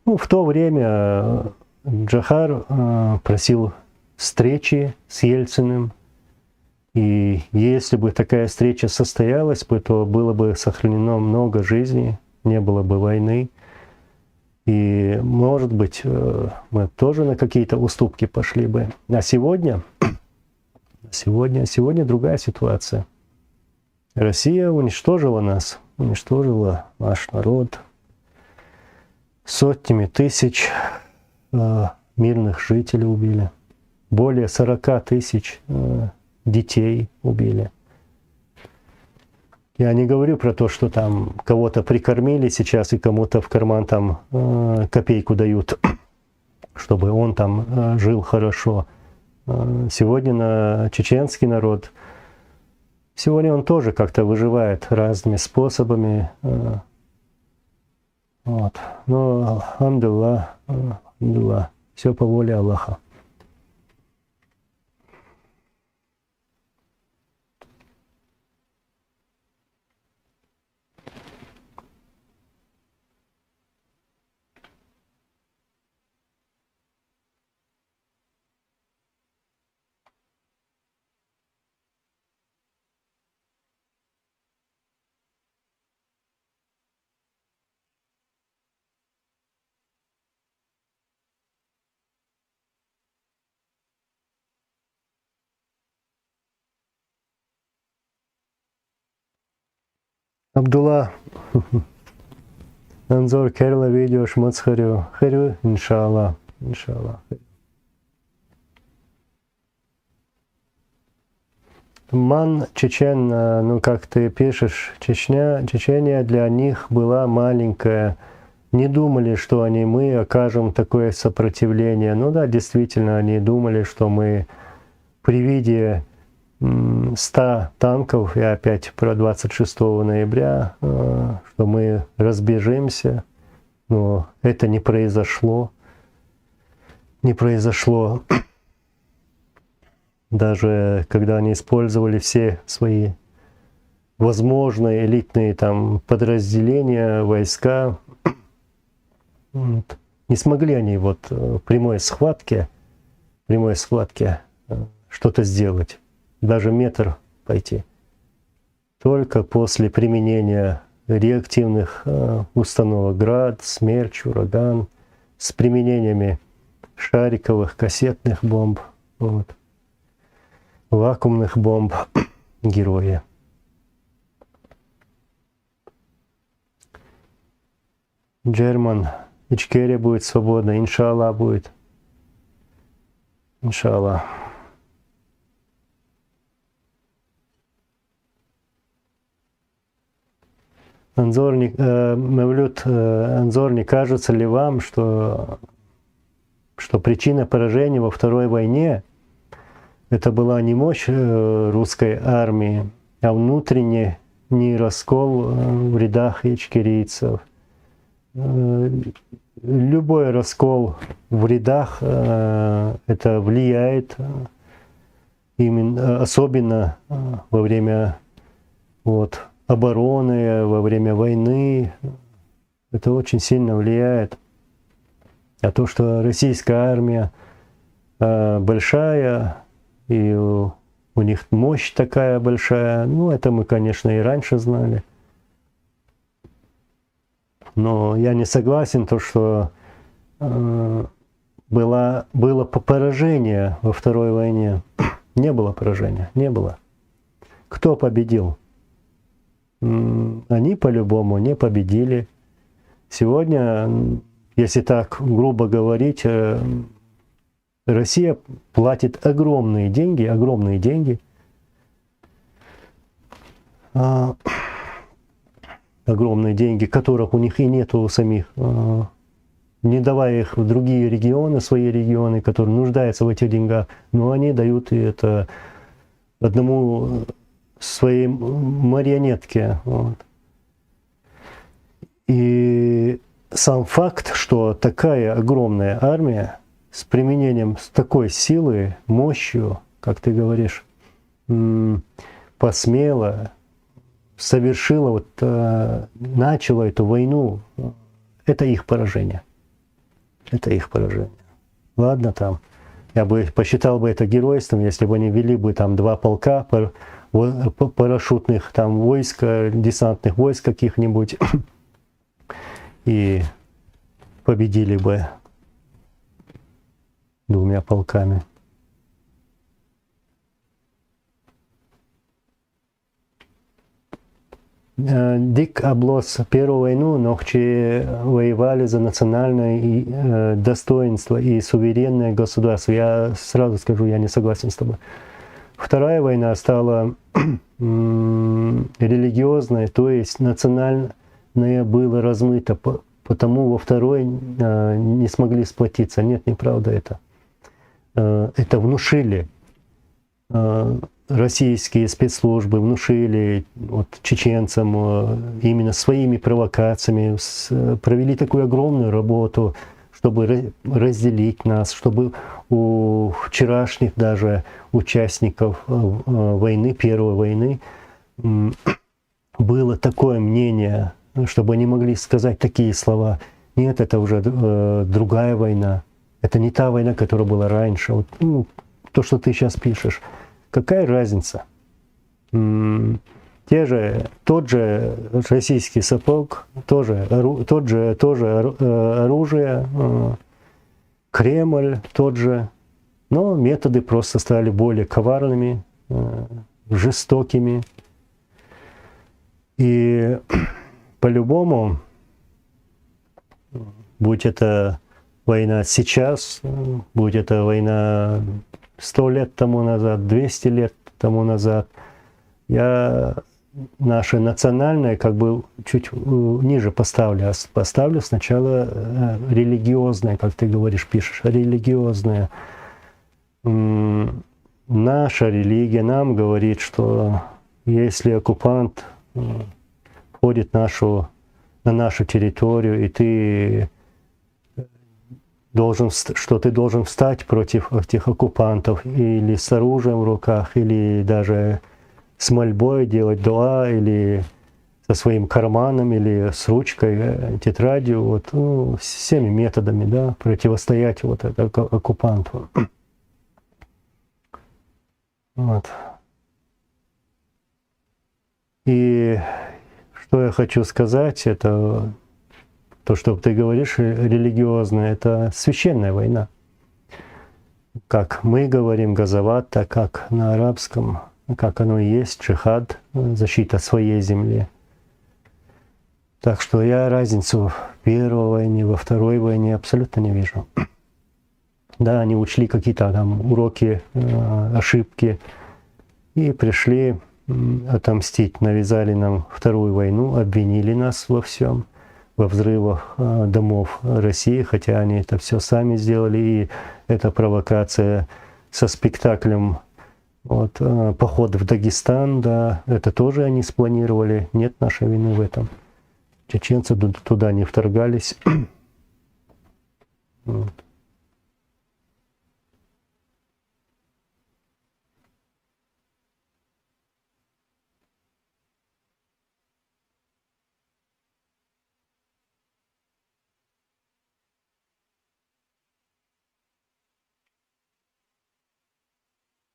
Ну, в то время Джахар просил встречи с Ельциным, и если бы такая встреча состоялась, то было бы сохранено много жизней, не было бы войны, и, может быть, мы тоже на какие-то уступки пошли бы. А сегодня другая ситуация. Россия уничтожила нас, уничтожила наш народ. Сотнями тысяч мирных жителей убили. Более 40 тысяч детей убили. Я не говорю про то, что там кого-то прикормили сейчас и кому-то в карман там копейку дают, чтобы он там жил хорошо. Сегодня на чеченский народ, сегодня он тоже как-то выживает разными способами. Вот. Но, алхамдулилlah, все по воле Аллаха. Абдулла, Анзор Керла видео шмацхарю. Харю, иншаллах. Иншаллах. Ман, чечен, ну как ты пишешь, Чечня для них была маленькая не думали, что мы окажем такое сопротивление. Ну да, действительно, они думали, что мы при виде 100 танков, и опять про 26 ноября, что мы разбежимся, но это не произошло. Не произошло. Даже когда они использовали все свои возможные элитные там подразделения, войска, не смогли они вот в прямой схватке что-то сделать, даже метр пойти. Только после применения реактивных установок «Град», «Смерч», «Ураган», с применениями шариковых, кассетных бомб, вот, вакуумных бомб, герои. Джерман, Ичкерия будет свободна, иншаллах будет. Иншаллах. Мевлюд Анзор, не кажется ли вам, что причина поражения во Второй войне это была не мощь русской армии, а внутренний раскол в рядах ичкерийцев? Любой раскол в рядах это влияет, именно, особенно во время обороны, во время войны. Это очень сильно влияет. А то, что российская армия большая, и у них мощь такая большая, ну это мы, конечно, и раньше знали. Но я не согласен, что было поражение во Второй войне. Не было поражения, не было. Кто победил? Они по-любому не победили. Сегодня, если так грубо говорить, Россия платит огромные деньги, которых у них и нету у самих, не давая их в другие регионы, свои регионы, которые нуждаются в этих деньгах, но они дают это одному своей марионетке. Вот. И сам факт, что такая огромная армия с применением такой силы, мощью, как ты говоришь, посмела, совершила, начала эту войну, это их поражение. Это их поражение. Ладно там. Я бы посчитал бы это геройством, если бы они вели бы там 2 полка парашютных там войск, десантных войск каких-нибудь и победили бы 2 полками. Дик Облос Первую войну Нохчи воевали за национальное достоинство и суверенное государство. Я сразу скажу, я не согласен с тобой. Вторая война стала религиозной, то есть национальное было размыто, потому во второй не смогли сплотиться. Нет, неправда это. Это внушили. Российские спецслужбы внушили чеченцам именно своими провокациями, провели такую огромную работу, чтобы разделить нас, чтобы у вчерашних даже участников войны, Первой войны, было такое мнение, чтобы они могли сказать такие слова. Нет, это уже другая война. Это не та война, которая была раньше. То, что ты сейчас пишешь. Какая разница? Тот же российский сапог, тоже оружие, Кремль тот же, но методы просто стали более коварными, жестокими. И по-любому, будь это война сейчас, будь это война 100 лет тому назад, 200 лет тому назад, я наше национальное как бы чуть ниже поставлю. Поставлю сначала религиозное, как ты говоришь, пишешь, религиозное. Наша религия нам говорит, что если оккупант входит на нашу территорию, и ты должен встать против этих оккупантов или с оружием в руках, или даже с мольбой делать дуа, или со своим карманом, или с ручкой, тетрадью, вот, всеми методами, да, противостоять вот этому оккупанту. Вот. И что я хочу сказать, это то, что ты говоришь, религиозное, это священная война. Как мы говорим, газават, так как на арабском, как оно и есть, джихад, защита своей земли. Так что я разницу в первой войне, во второй войне абсолютно не вижу. Да, они учли какие-то там уроки, ошибки и пришли отомстить, навязали нам вторую войну, обвинили нас во всем, во взрывах домов России, хотя они это все сами сделали, и эта провокация со спектаклем, вот, поход в Дагестан, да, это тоже они спланировали, нет нашей вины в этом. Чеченцы туда не вторгались. Вот.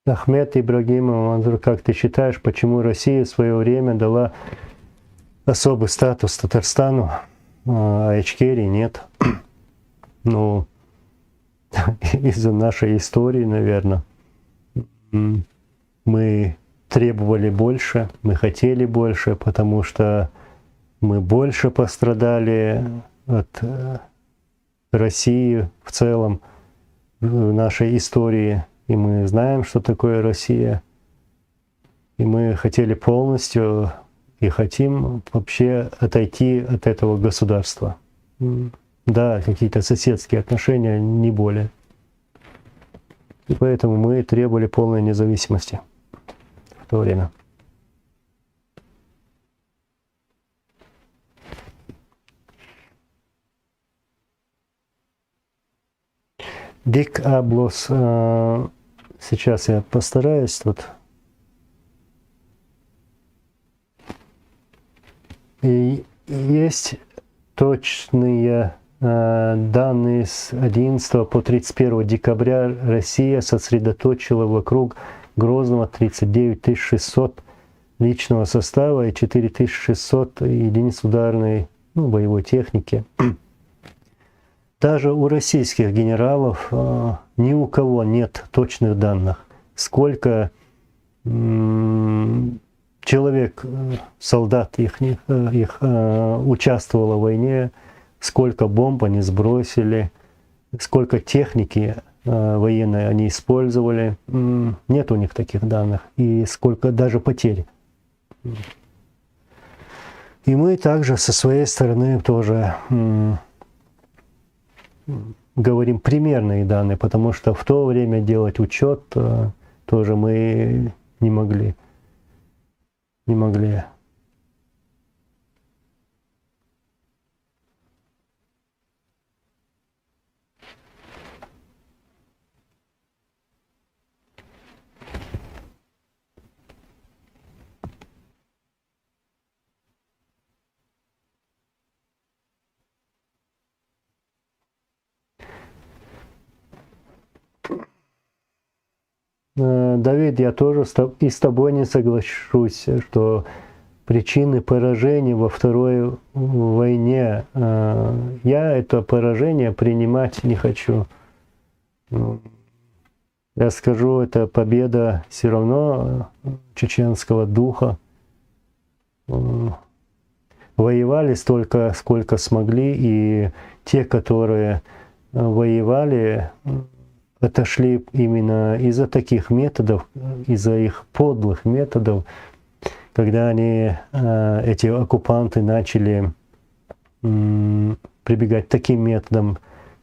Ахмед Ибрагимов, как ты считаешь, почему Россия в свое время дала особый статус Татарстану, а Ичкерии нет? Ну, из-за нашей истории, наверное. Мы требовали больше, мы хотели больше, потому что мы больше пострадали от России в целом в нашей истории. И мы знаем, что такое Россия. И мы хотели полностью и хотим вообще отойти от этого государства. Да, какие-то соседские отношения, не более. И поэтому мы требовали полной независимости в то время. Дик Аблос. Сейчас я постараюсь тут. И есть точные данные с 11 по 31 декабря. Россия сосредоточила вокруг Грозного 39 600 личного состава и 4600 единиц ударной, боевой техники. Даже у российских генералов ни у кого нет точных данных, сколько человек, солдат их участвовало в войне, сколько бомб они сбросили, сколько техники военной они использовали. Нет у них таких данных. И сколько даже потерь. И мы также со своей стороны тоже говорим примерные данные, потому что в то время делать учет тоже мы не могли. Давид, я тоже и с тобой не соглашусь, что причины поражения во Второй войне, я это поражение принимать не хочу. Я скажу, это победа все равно чеченского духа. Воевали столько, сколько смогли, и те, которые воевали, отошли именно из-за таких методов, из-за их подлых методов, когда они, эти оккупанты, начали прибегать к таким методам,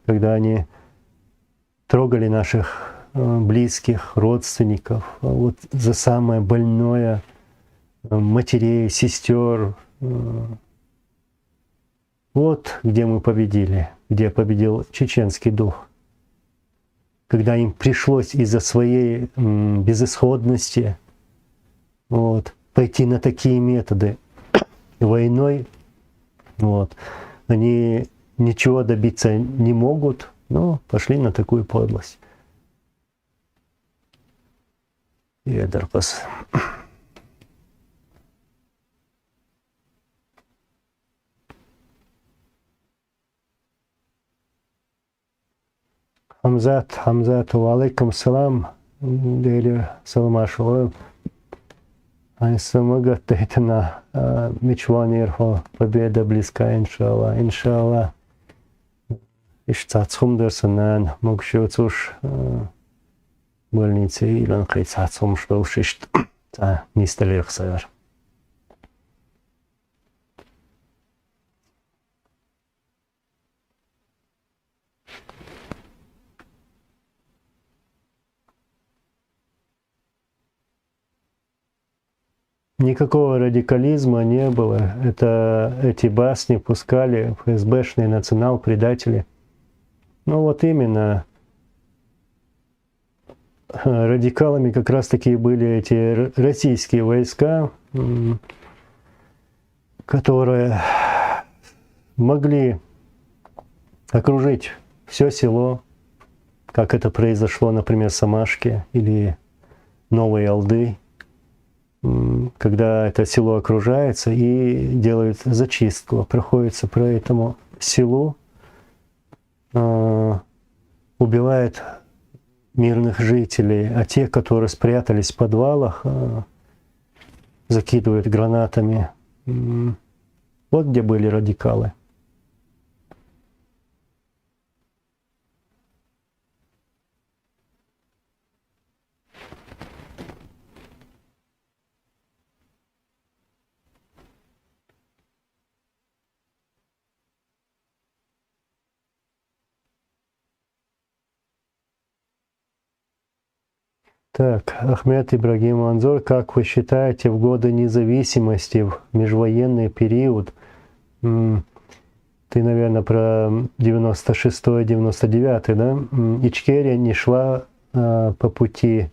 когда они трогали наших близких, родственников, вот за самое больное, матерей, сестер. Вот где мы победили, где победил чеченский дух. Когда им пришлось из-за своей безысходности вот, пойти на такие методы войной, вот, они ничего добиться не могут, но пошли на такую подлость. Едарпас. Хамзат, алейкум салам, değerli Salamaşoğlu. Aynısını götürdüğüne мечванир победа близка, иншалла, иншалла. İşte цумдерсенен, могущуюш больницы или кайца цумшвелш işte, та нистелер sayar. Никакого радикализма не было. Это эти басни пускали ФСБшные национал-предатели. Ну вот именно радикалами как раз-таки были эти российские войска, которые могли окружить все село, как это произошло, например, в Самашке или Новой Алды, когда это село окружается и делают зачистку, проходится по этому селу, убивает мирных жителей, а те, которые спрятались в подвалах, закидывают гранатами. Вот где были радикалы. Так, Ахмед Ибрагим Манзор, как вы считаете, в годы независимости, в межвоенный период, ты, наверное, про 96-99, да? Ичкерия не шла по пути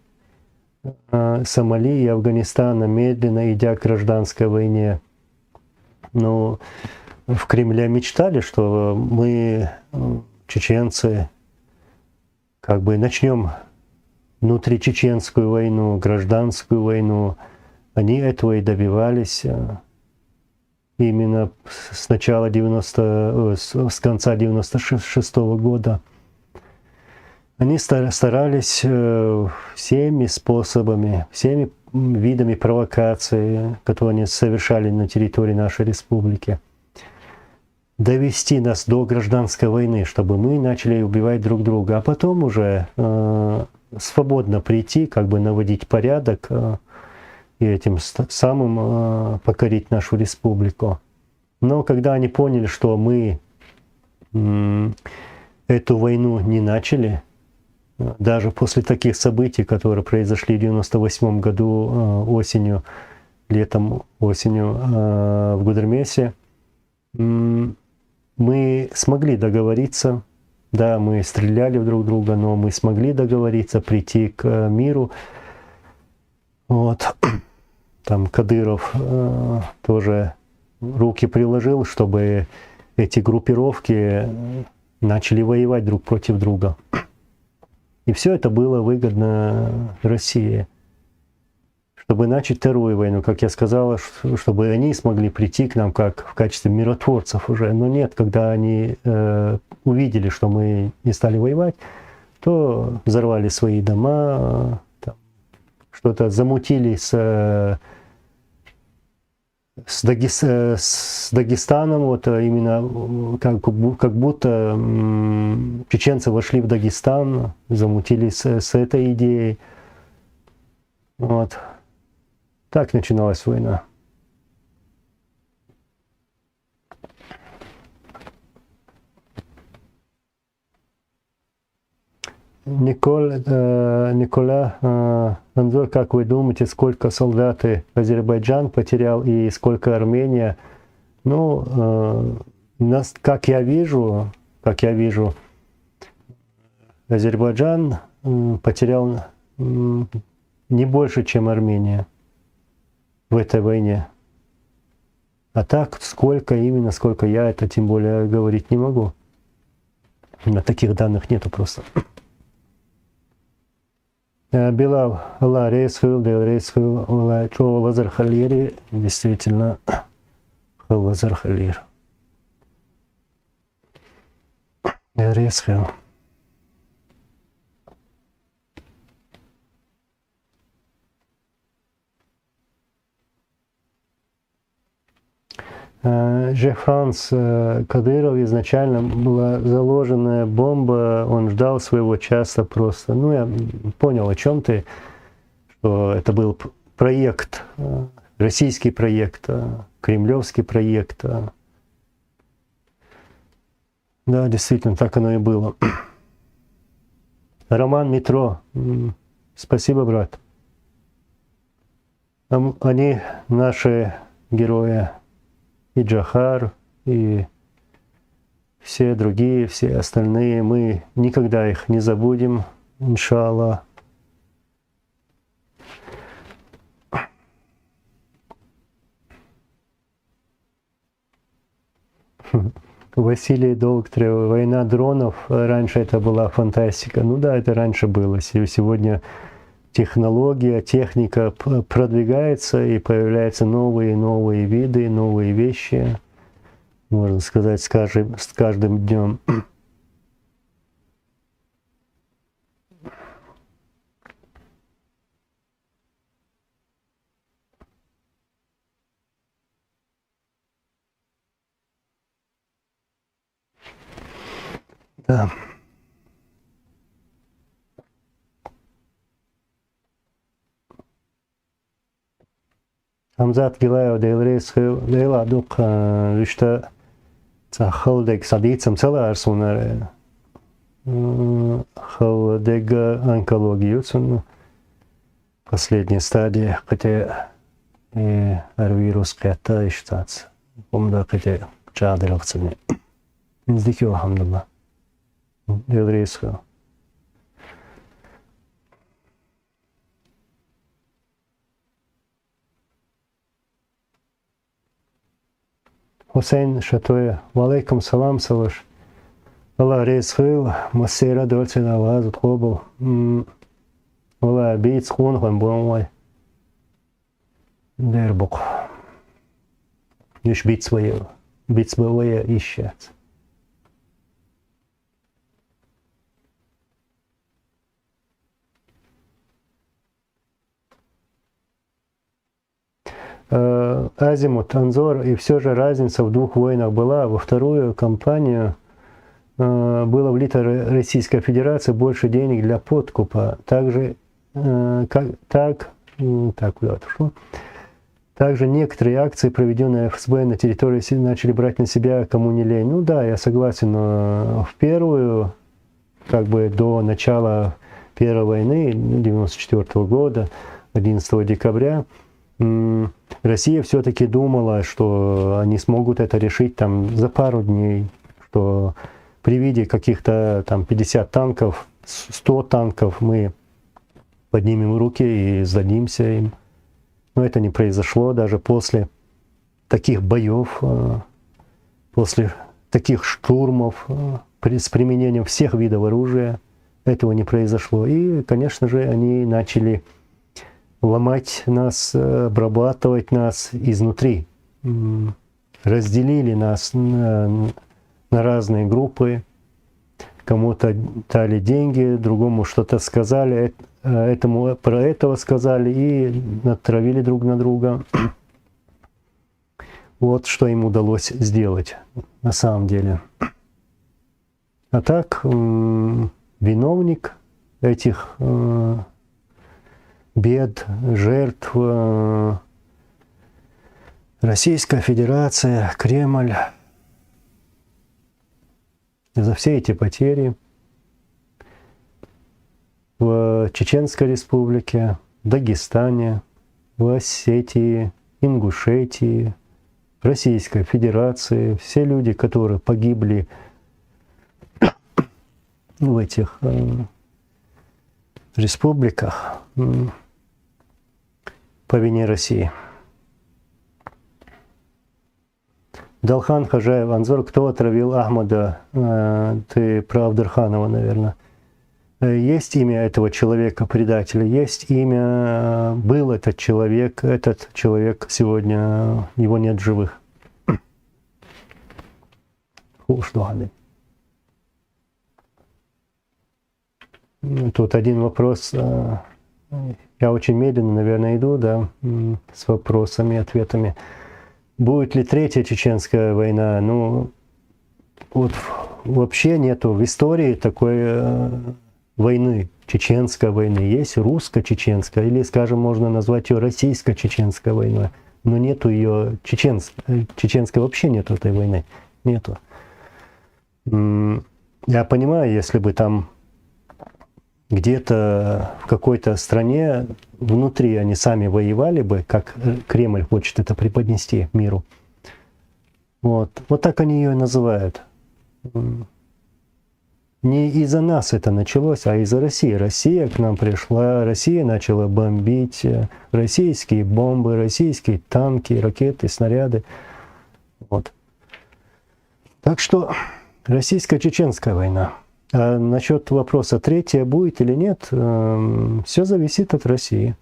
Сомали и Афганистана, медленно идя к гражданской войне. Но в Кремле мечтали, что мы, чеченцы, как бы начнем внутричеченскую войну, гражданскую войну. Они этого и добивались. Именно с начала с конца 96-го года. Они старались всеми способами, всеми видами провокаций, которые они совершали на территории нашей республики, довести нас до гражданской войны, чтобы мы начали убивать друг друга, а потом уже свободно прийти, как бы наводить порядок и этим самым покорить нашу республику. Но когда они поняли, что мы эту войну не начали, даже после таких событий, которые произошли в 98 году летом, осенью в Гудермесе, мы смогли договориться. Да, мы стреляли друг друга, но мы смогли договориться, прийти к миру. Вот. Там Кадыров тоже руки приложил, чтобы эти группировки начали воевать друг против друга. И все это было выгодно России. Чтобы начать вторую войну, как я сказала, чтобы они смогли прийти к нам как в качестве миротворцев уже. Но нет, когда они увидели, что мы не стали воевать, то взорвали свои дома, что-то замутили с Дагестаном, вот именно как будто чеченцы вошли в Дагестан, замутили с этой идеей. Вот. Так начиналась война. Никола Анзор, как вы думаете, сколько солдат Азербайджан потерял и сколько Армения? Ну, как я вижу, Азербайджан потерял не больше, чем Армения в этой войне. А так, сколько именно, сколько я это тем более говорить не могу. На таких данных нету просто. Билал, Аллах рейсхил, Аллах Лазар Халири, действительно, Лазар Халир. Рейсхил. Же Франц Кадыров изначально была заложенная бомба, он ждал своего часа просто. Ну, я понял, о чем ты, что это был проект, российский проект, кремлевский проект. Да, действительно, так оно и было. Роман Метро, спасибо, брат. Они наши герои. И Джахар, и все другие, все остальные, мы никогда их не забудем, иншаллах. Василий Долгтрев, война дронов, раньше это была фантастика. Ну да, это раньше было. Сегодня технология, техника продвигается и появляются новые и новые виды, новые вещи, можно сказать, с каждым днем. Да. Hamzat Gilaev Deyla Duk işte Haldeg Sadicam Celārs un Haldeg онкологию, последняя стадия, хотя ar vīrusu skata izstāts. Bunda, хотя čādi rakcani. Izdikjo, alhamdulillah. Vēlreiz. Hüseyin Şatoya, Valeykum salam Savaş. Allah reizhil, masera dolce na vazut hobul. Valla beits konğan bonvay. Derbuk. Юж битсвое ищет. Азимут, Анзор, и все же разница в двух войнах была. Во вторую кампанию было влито Российской Федерации больше денег для подкупа. Также некоторые акции, проведенные ФСБ на территории, начали брать на себя кому не лень. Ну да, я согласен, но в первую, как бы до начала Первой войны, 1994 года, 11 декабря, Россия все-таки думала, что они смогут это решить там за пару дней, что при виде каких-то там 50 танков, 100 танков мы поднимем руки и сдадимся им. Но это не произошло даже после таких боев, после таких штурмов с применением всех видов оружия. Этого не произошло. И, конечно же, они начали ломать нас, обрабатывать нас изнутри. Разделили нас на разные группы. Кому-то дали деньги, другому что-то сказали, этому про этого сказали и натравили друг на друга. Вот что им удалось сделать на самом деле. А так, виновник этих бед, жертв, Российская Федерация, Кремль. За все эти потери в Чеченской республике, Дагестане, в Осетии, Ингушетии, Российской Федерации, все люди, которые погибли в этих республиках по вине России. Далхан Хажаев, Анзор, кто отравил Ахмада? Ты про Абдурханова, наверное. Есть имя этого человека, предателя, есть имя, был этот человек сегодня, его нет в живых. Тут один вопрос, я очень медленно, наверное, иду, да, с вопросами, ответами. Будет ли третья чеченская война? Ну, вот вообще нету в истории такой войны, чеченской войны. Есть русско-чеченская, или, скажем, можно назвать ее российско-чеченской войной. Но нету ее чеченской вообще нету этой войны. Нету. Я понимаю, если бы там где-то в какой-то стране внутри они сами воевали бы, как Кремль хочет это преподнести миру. Вот так они ее и называют. Не из-за нас это началось, а из-за России. Россия к нам пришла, Россия начала бомбить, российские бомбы, российские танки, ракеты, снаряды. Вот. Так что российско-чеченская война. А насчет вопроса, третья будет или нет, все зависит от России.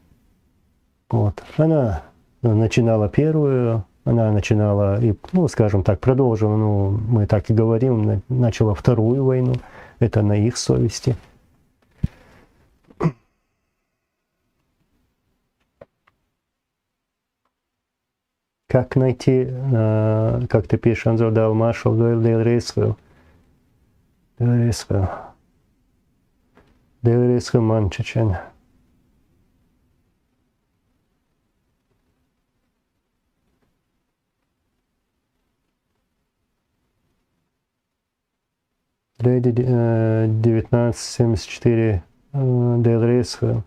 Вот. Она начинала первую, она начинала, и, ну, скажем так, продолжила, ну, мы так и говорим, начала вторую войну. Это на их совести. Как найти, как ты пишешь, Анзор дал маршал Дейл Рейсвелл. Дейл Рейсвелл Манчечен. Леди 1974 Дейл Рейсвелл.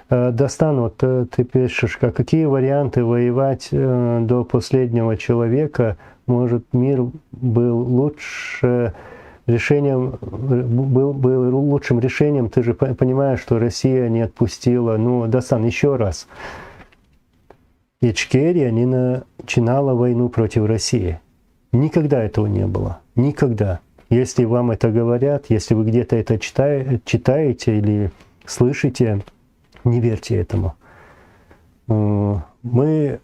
Дастан, вот ты пишешь, какие варианты воевать до последнего человека? Может, мир был лучше решением, был лучшим решением? Ты же понимаешь, что Россия не отпустила. Ну, Дастан, еще раз. Ичкерия не начинала войну против России. Никогда этого не было. Никогда. Если вам это говорят, если вы где-то это читаете или слышите, не верьте этому. Мы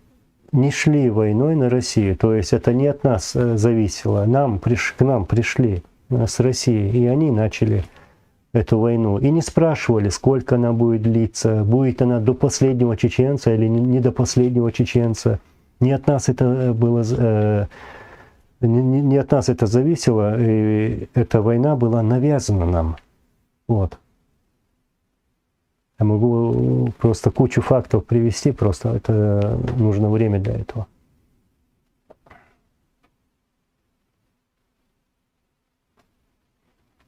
не шли войной на Россию, то есть это не от нас зависело. К нам пришли с России, и они начали эту войну. И не спрашивали, сколько она будет длиться, будет она до последнего чеченца или не до последнего чеченца. Не от нас это было, не от нас это зависело, и эта война была навязана нам. Вот. Я могу просто кучу фактов привести, просто это нужно время для этого.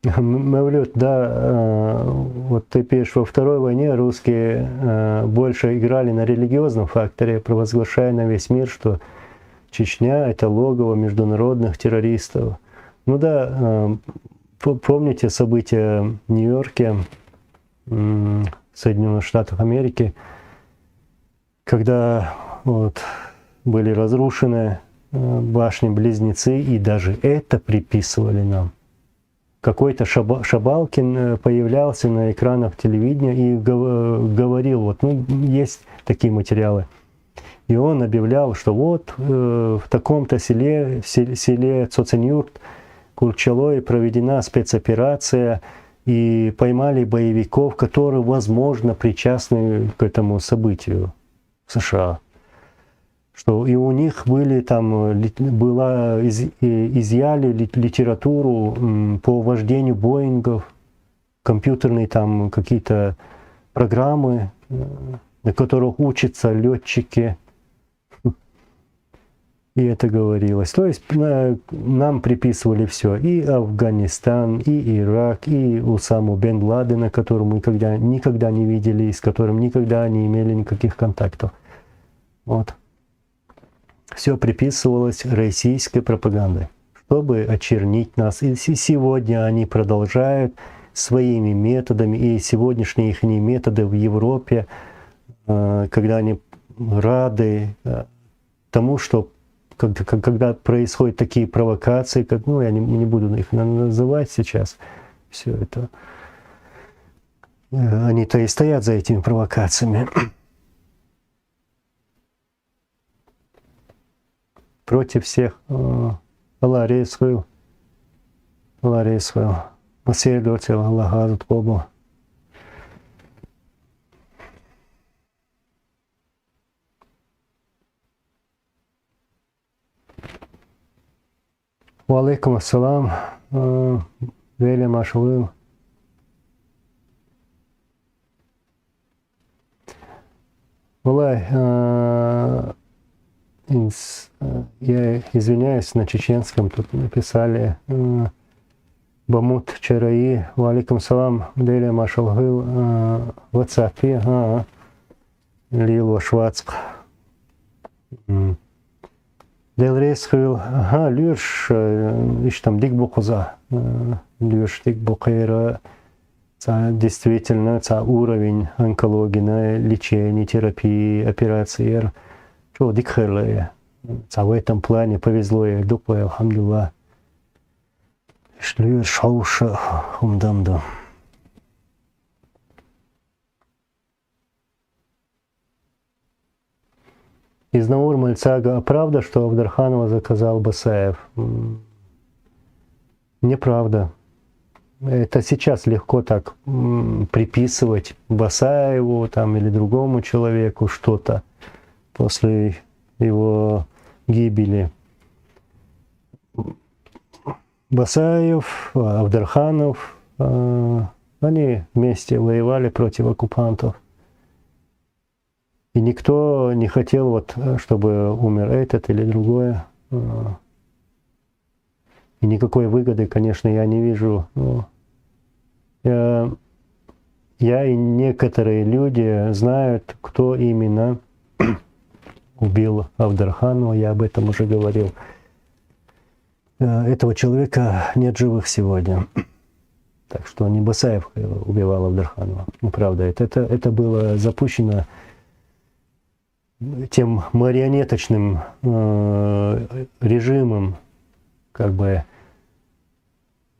Мавлют, да, вот ты пишешь, во Второй войне русские больше играли на религиозном факторе, провозглашая на весь мир, что Чечня — это логово международных террористов. Ну да, помните события в Нью-Йорке, Соединенных Штатов Америки, когда вот были разрушены башни-близнецы, и даже это приписывали нам. Какой-то Шабалкин появлялся на экранах телевидения и говорил, вот, ну, есть такие материалы. И он объявлял, что вот в таком-то селе Цоценюрт, Курчалой проведена спецоперация, и поймали боевиков, которые, возможно, причастны к этому событию в США. Что и у них были там, изъяли литературу по вождению Боингов, компьютерные там какие-то программы, на которых учатся летчики. И это говорилось. То есть нам приписывали все. И Афганистан, и Ирак, и Усаму бен Ладена, которого мы никогда не видели, и с которым никогда не имели никаких контактов. Вот. Все приписывалось российской пропагандой, чтобы очернить нас. И сегодня они продолжают своими методами, и сегодняшние их методы в Европе, когда они рады тому, что когда происходят такие провокации, как, я не буду их называть сейчас, все это, они-то и стоят за этими провокациями. Против всех. Аллах рейсхуил. Аллах рейсхуил. Масейдотил. Аллах азут побу. Ва алейкум ассалам. Вели машалыл. Валай, я извиняюсь, на чеченском тут написали Бамут Чараи, ва алейкум салам, Вели машалыл, WhatsApp, Лилу Швацк. Делрейс хыл, люш, там дик букуза, люш дик букейра, действительно, уровень онкологии, лечения, терапии, операции, что дик хырлы, в этом плане повезло, я думаю, алхамдулилlah, шлюш шауша хумдамда. Из Наур Мальцага, а правда, что Авдарханова заказал Басаев? Неправда. Это сейчас легко так приписывать Басаеву там, или другому человеку что-то после его гибели. Басаев, Авдарханов, они вместе воевали против оккупантов. И никто не хотел, чтобы умер этот или другое. И никакой выгоды, конечно, я не вижу. Я и некоторые люди знают, кто именно убил Авдарханова. Я об этом уже говорил. Этого человека нет живых сегодня. Так что не Басаев убивал Авдарханова. Ну, правда, это было запущено тем марионеточным режимом, как бы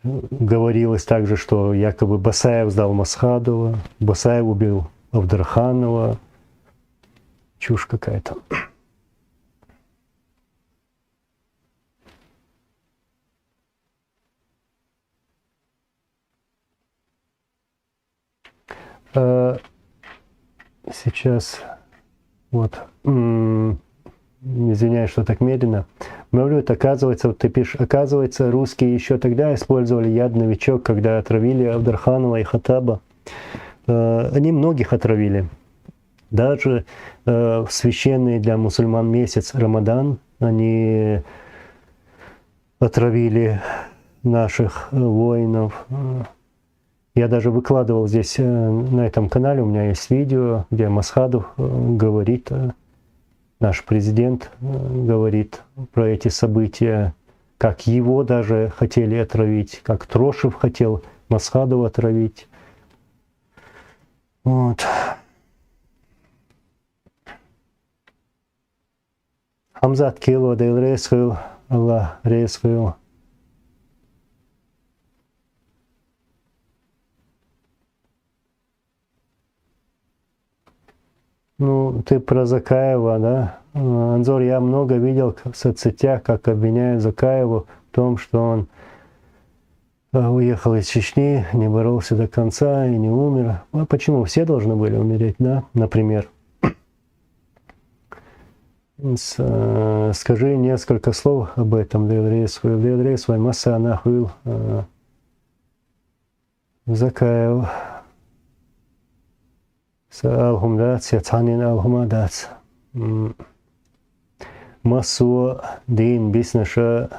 говорилось также, что якобы Басаев сдал Масхадова, Басаев убил Авдарханова. Чушь какая-то. Сейчас извиняюсь, что так медленно. Мавлют, оказывается, ты пишешь, оказывается, русские еще тогда использовали яд новичок, когда отравили Авдарханова и Хаттаба. Они многих отравили. Даже в священный для мусульман месяц Рамадан они отравили наших воинов. Я даже выкладывал здесь на этом канале, у меня есть видео, где Масхадов говорит, наш президент говорит про эти события, как его даже хотели отравить, как Трошев хотел Масхадова отравить. Вот. Хамзат Кило Дейл Рейсхил, Аллах Рейсхил. Ну, ты про Закаева, да? Анзор, я много видел в соцсетях, как обвиняют Закаеву в том, что он уехал из Чечни, не боролся до конца и не умер. А почему? Все должны были умереть, да? Например. Скажи несколько слов об этом. Свой масса нахуил Закаев. Alhumdat, Yatanin Alhumadat. Masu din bisnasha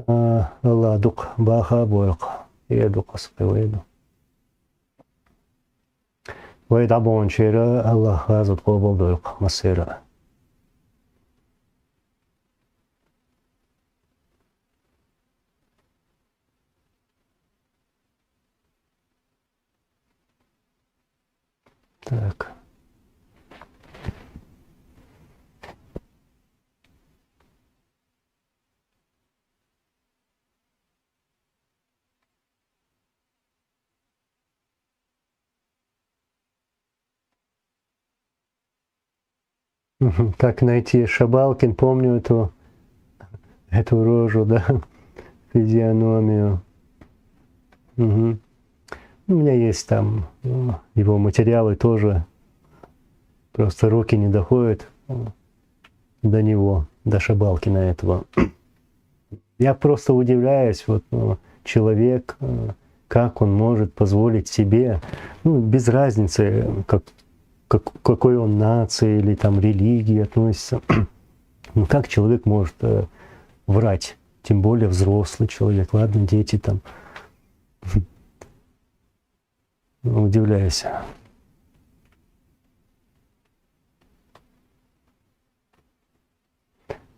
Allah duk baha boyq. Yedu qasqi wedu. ويدعبون شيرا الله غازت قوبل دويق مصيرا. Так. Как найти Шабалкин, помню эту рожу, да, физиономию. Угу. У меня есть там его материалы тоже, просто руки не доходят до него, до Шабалкина этого. Я просто удивляюсь, вот человек, как он может позволить себе, без разницы, какой он нации или там религии относится, как человек может врать, тем более взрослый человек, ладно, дети там. Удивляюсь.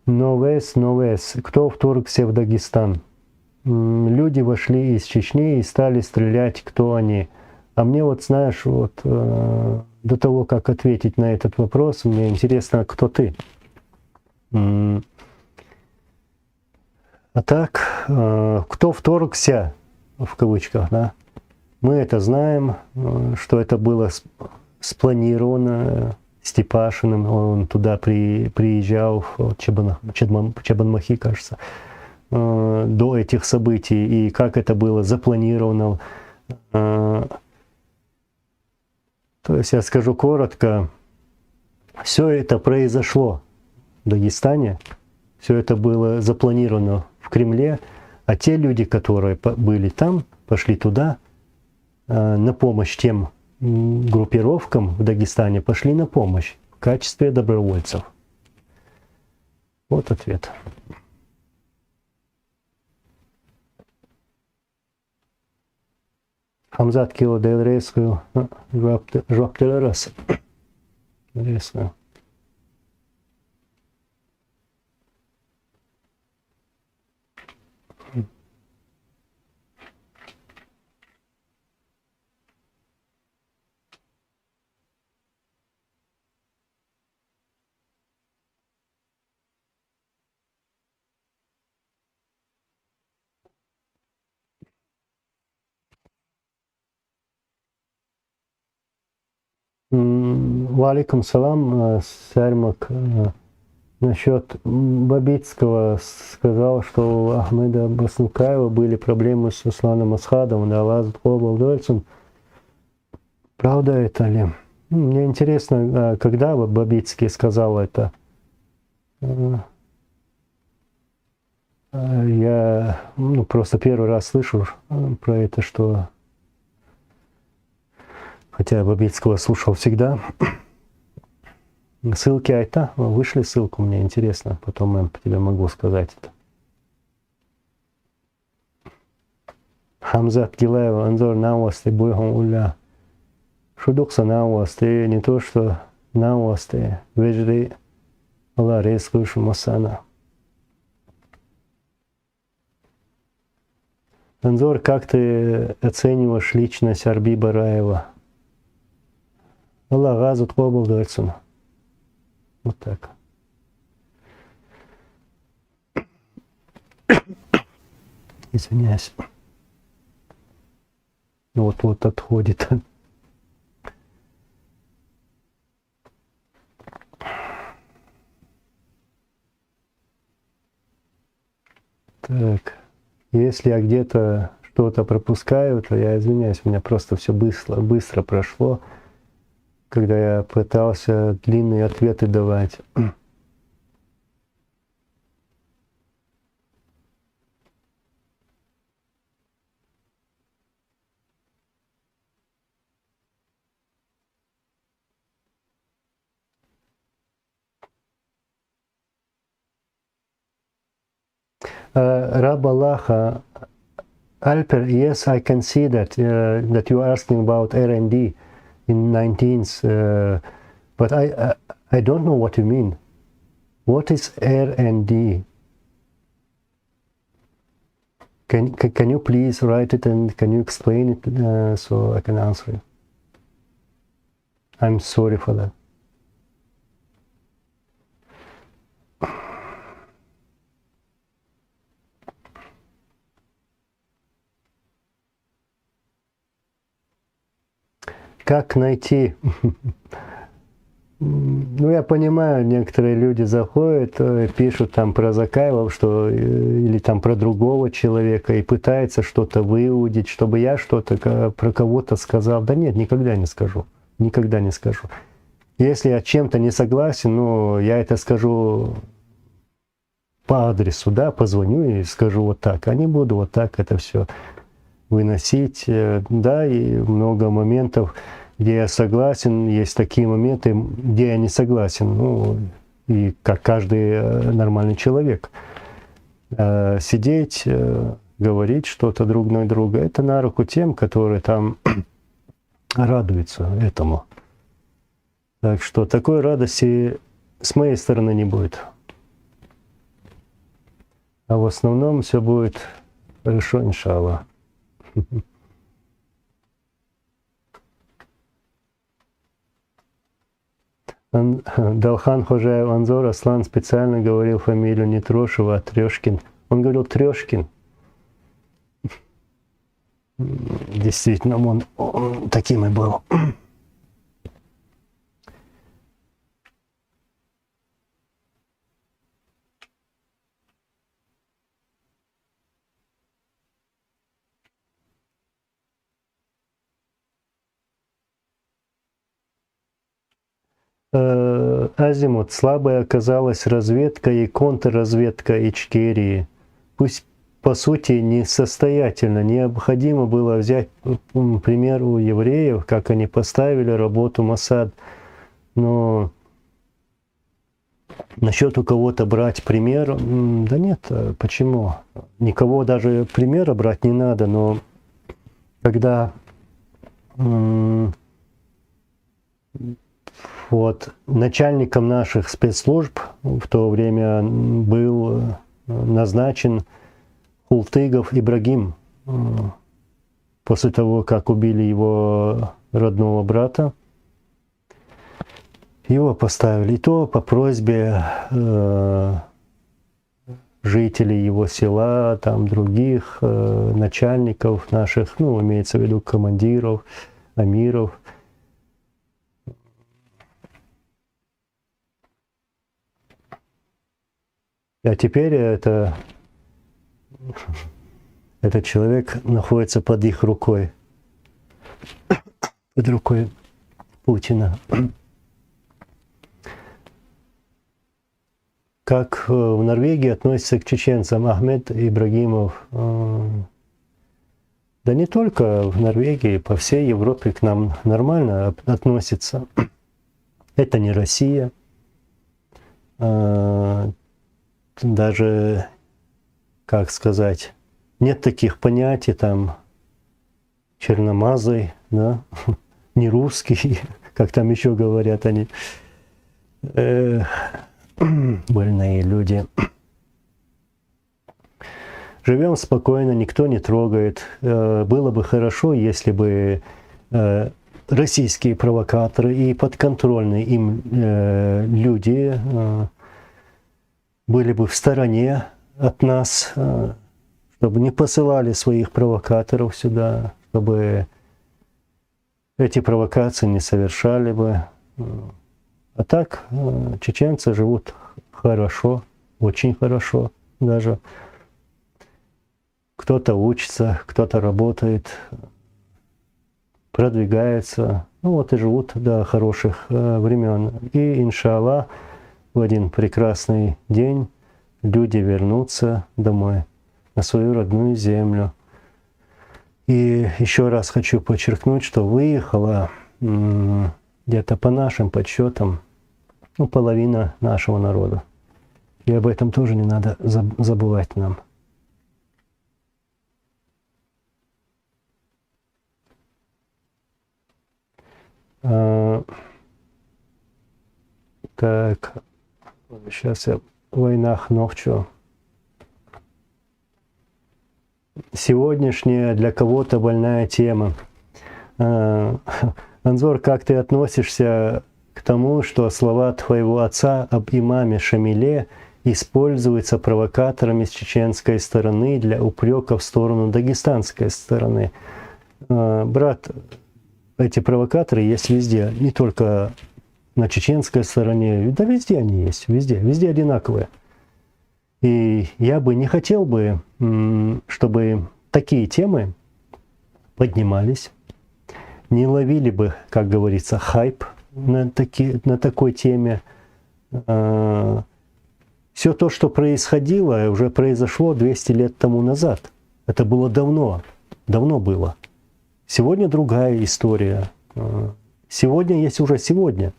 Новес. Кто вторгся в Дагестан? Люди вошли из Чечни и стали стрелять, кто они. А мне вот, знаешь, вот до того, как ответить на этот вопрос, мне интересно, кто ты. А так, кто вторгся, в кавычках, да? Мы это знаем, что это было спланировано Степашиным, он туда приезжал в Чебанмахи, кажется, до этих событий, и как это было запланировано. То есть я скажу коротко, все это произошло в Дагестане, все это было запланировано в Кремле, а те люди, которые были там, пошли туда на помощь тем группировкам в Дагестане, пошли на помощь в качестве добровольцев. Вот ответ. Хамзат Кило Дел Рейскую, Жоптел Рас. Рейскую. Валикум салам, Сармак. Насчет Бабицкого сказал, что у Ахмеда Баснукаева были проблемы с Русланом Асхадовым, да, Лазат Обалдольцем. Правда это ли? Мне интересно, когда Бабицкий сказал это. Я просто первый раз слышу про это, что... Хотя я Бабицкого слушал всегда. Ссылки айта, вышли ссылку, мне интересно, потом я тебе могу сказать это. Хамзат Гилаева, Анзор Навасты, Бойхом Уля. Шудукса Навасты, не то что Навасты, Вежри, Алла Рейскушу Масана. Анзор, как ты оцениваешь личность Арби Бараева? Аллах газу ткобал дальцун. Вот так. Извиняюсь. Вот отходит. Так. Если я где-то что-то пропускаю, то я извиняюсь, у меня просто все быстро прошло, когда я пытался длинные ответы давать. Rab Allah, Alper, yes, I can see that that you are asking about R&D in 19th, but I don't know what you mean. What is R&D? Can you please write it and can you explain it so I can answer you? I'm sorry for that. Как найти? Ну, я понимаю, некоторые люди заходят, пишут там про Закаева, что или там про другого человека и пытаются что-то выудить, чтобы я что-то про кого-то сказал. Да нет, никогда не скажу. Никогда не скажу. Если я чем-то не согласен, ну, я это скажу по адресу, да, позвоню и скажу вот так, а не буду вот так это все выносить, да, и много моментов, где я согласен, есть такие моменты, где я не согласен, ну, и как каждый нормальный человек. Сидеть, говорить что-то друг на друга, это на руку тем, которые там радуются этому. Так что такой радости с моей стороны не будет. А в основном все будет хорошо, иншаллах. Далхан Хожаев Анзор Аслан специально говорил фамилию не Трошева, а Трешкин. Он говорил Трешкин. Действительно, он таким и был. Азимут. Слабая оказалась разведка и контрразведка Ичкерии. Пусть по сути несостоятельно. Необходимо было взять пример у евреев, как они поставили работу Моссад. Но насчет у кого-то брать пример, да нет, почему? Никого даже примера брать не надо, но когда вот начальником наших спецслужб в то время был назначен Хултыгов Ибрагим. После того, как убили его родного брата, его поставили. И то по просьбе жителей его села, там других начальников наших, ну, имеется в виду командиров, амиров. А теперь этот человек находится под их рукой, под рукой Путина. Как в Норвегии относятся к чеченцам? Ахмед Ибрагимов. Да не только в Норвегии, по всей Европе к нам нормально относятся. Это не Россия. Даже, как сказать, нет таких понятий, там, черномазый, да, не русский, как там еще говорят они, больные люди. Живем спокойно, никто не трогает. Было бы хорошо, если бы российские провокаторы и подконтрольные им люди были бы в стороне от нас, чтобы не посылали своих провокаторов сюда, чтобы эти провокации не совершали бы. А так чеченцы живут хорошо, очень хорошо даже. Кто-то учится, кто-то работает, продвигается. Ну вот и живут до хороших времен. И, иншаллах, в один прекрасный день люди вернутся домой, на свою родную землю. И еще раз хочу подчеркнуть, что выехала где-то по нашим подсчетам, ну, половина нашего народа. И об этом тоже не надо забывать нам. Так, сейчас я в войнах ногчу. Сегодняшняя для кого-то больная тема. Анзор, как ты относишься к тому, что слова твоего отца об имаме Шамиле используются провокаторами с чеченской стороны для упрека в сторону дагестанской стороны? Брат, эти провокаторы есть везде, не только на чеченской стороне, да везде они есть, везде одинаковые. И я бы не хотел бы, чтобы такие темы поднимались, не ловили бы, как говорится, хайп на такой теме. Все то, что происходило, уже произошло 200 лет тому назад. Это было давно было. Сегодня другая история. Сегодня есть уже сегодня.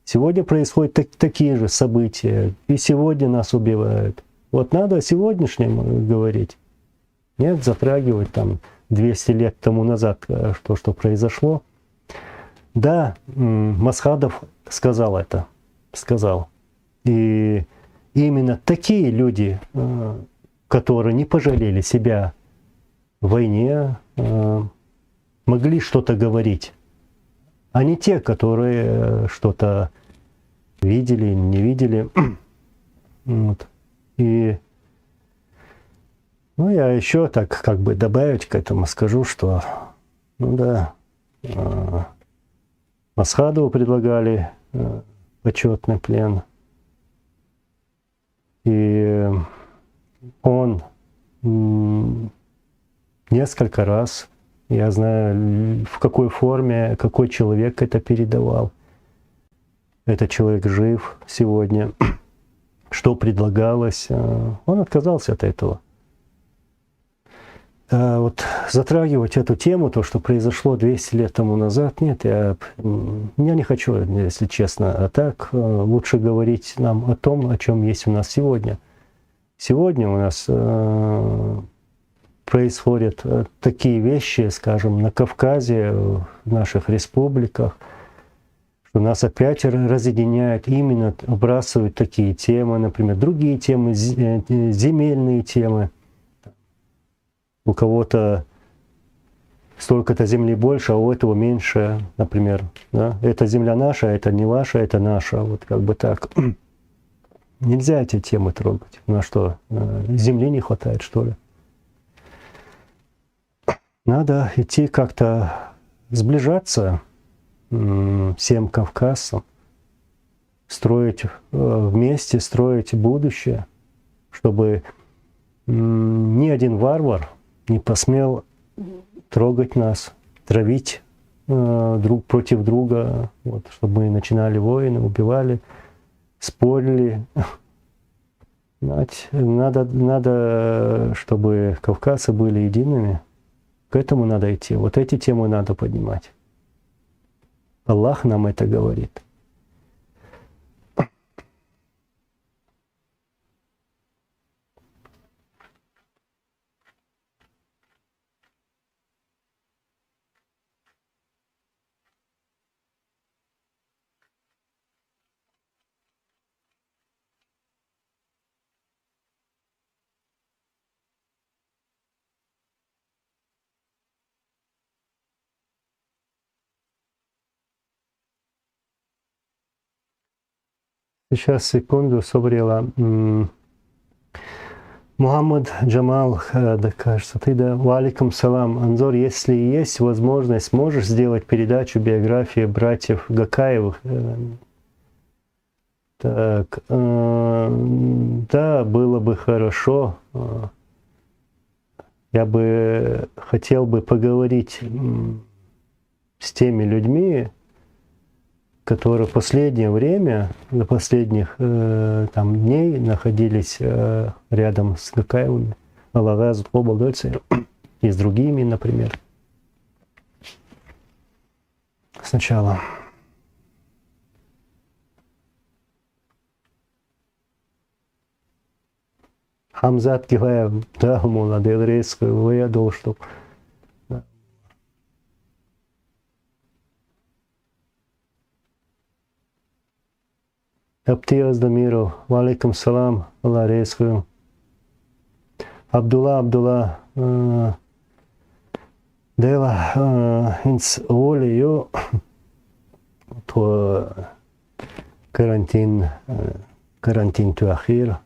Сегодня происходят такие же события. И сегодня нас убивают. Вот надо о сегодняшнем говорить. Нет, затрагивать там 200 лет тому назад то, что произошло. Да, Масхадов сказал это. Сказал. И именно такие люди, которые не пожалели себя в войне, могли что-то говорить, а не те, которые что-то видели, не видели. Вот. И я еще так как бы добавить к этому скажу, что Масхадову предлагали почетный плен. И он несколько раз, я знаю, в какой форме, какой человек это передавал. Этот человек жив сегодня. Что предлагалось, он отказался от этого. Вот затрагивать эту тему, то, что произошло 200 лет тому назад, нет, я не хочу, если честно. А так лучше говорить нам о том, о чем есть у нас сегодня. Сегодня у нас происходят такие вещи, скажем, на Кавказе, в наших республиках, что нас опять разъединяют, именно вбрасывают такие темы, например, другие темы, земельные темы. У кого-то столько-то земли больше, а у этого меньше, например. Да? Это земля наша, это не ваша, это наша. Вот как бы так. Нельзя эти темы трогать. На что? Земли не хватает, что ли? Надо идти как-то сближаться всем кавказцам, строить вместе, строить будущее, чтобы ни один варвар не посмел трогать нас, травить друг против друга, вот, чтобы мы начинали войны, убивали, спорили. Надо, чтобы кавказцы были едиными. К этому надо идти. Вот эти темы надо поднимать. Аллах нам это говорит. Сейчас, секунду, Собрила. Мухаммад Джамал, да, кажется, ты, да. Валикум салам. Анзор, если есть возможность, можешь сделать передачу биографии братьев Гакаевых? Так, да, было бы хорошо. Я бы хотел бы поговорить с теми людьми, которые в последнее время, до последних там, дней находились рядом с Гакаевыми, Аллах и с другими, например. Сначала. Хамзат Гилаев, да, мол, Аделрейскую выедал, что... Aptios Damirov, walaikum salam, Allah rezkuju. Abdullah, deva ins oliju to karantin akhir.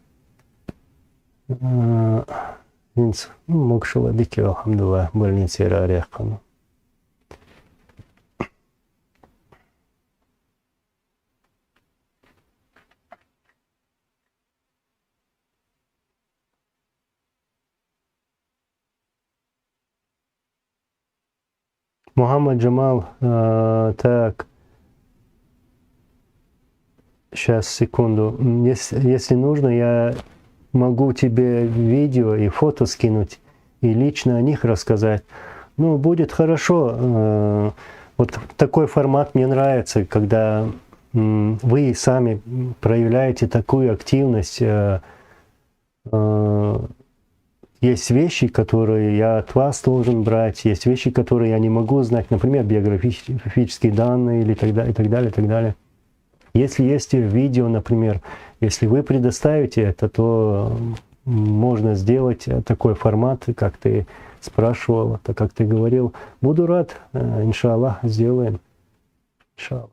Ins mokšala dike, alhamdulillah, больнице Рарехану. Мухаммад Джамал, так, сейчас, секунду, если нужно, я могу тебе видео и фото скинуть, и лично о них рассказать. Ну, будет хорошо. Вот такой формат мне нравится, когда вы сами проявляете такую активность. Есть вещи, которые я от вас должен брать, есть вещи, которые я не могу знать, например, биографические данные или так далее, и так далее, и так далее. Если есть видео, например, если вы предоставите это, то можно сделать такой формат, как ты спрашивал, так как ты говорил. Буду рад, иншаллах, сделаем. Иншаллах.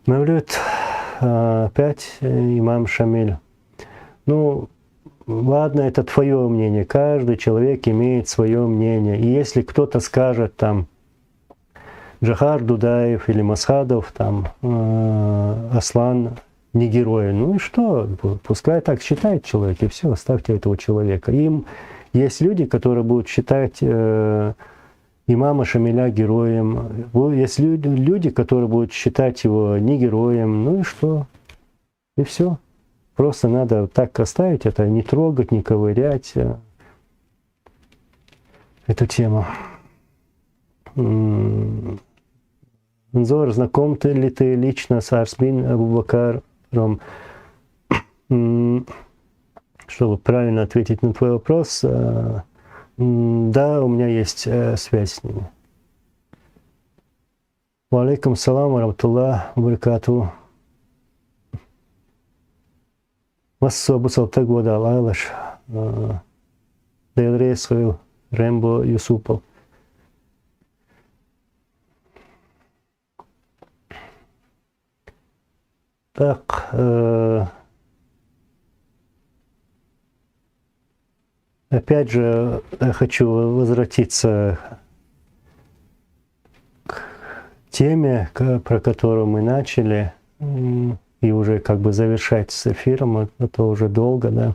Мавлюд, опять имам Шамиль. Ну, ладно, это твое мнение. Каждый человек имеет свое мнение. И если кто-то скажет там Джахар Дудаев или Масхадов, там Аслан не герой, ну и что? Пускай так считает человек, и все, оставьте этого человека. Им есть люди, которые будут считать имама Шамиля героем. Есть люди, которые будут считать его не героем. Ну и что? И все. Просто надо так оставить это, не трогать, не ковырять эту тему. Анзор, знаком ли ты лично с Арсбин Абу-Бакаром? Чтобы правильно ответить на твой вопрос, да, у меня есть связь с ними. Ва алейкум салам ва рахматуллах ва баракатуху. Массу Абусалтак года Алайлаш, Дейлрейсхил, Рэмбо Юсупов. Так, опять же, я хочу возвратиться к теме, про которую мы начали, и уже как бы завершать с эфиром. Это уже долго, да.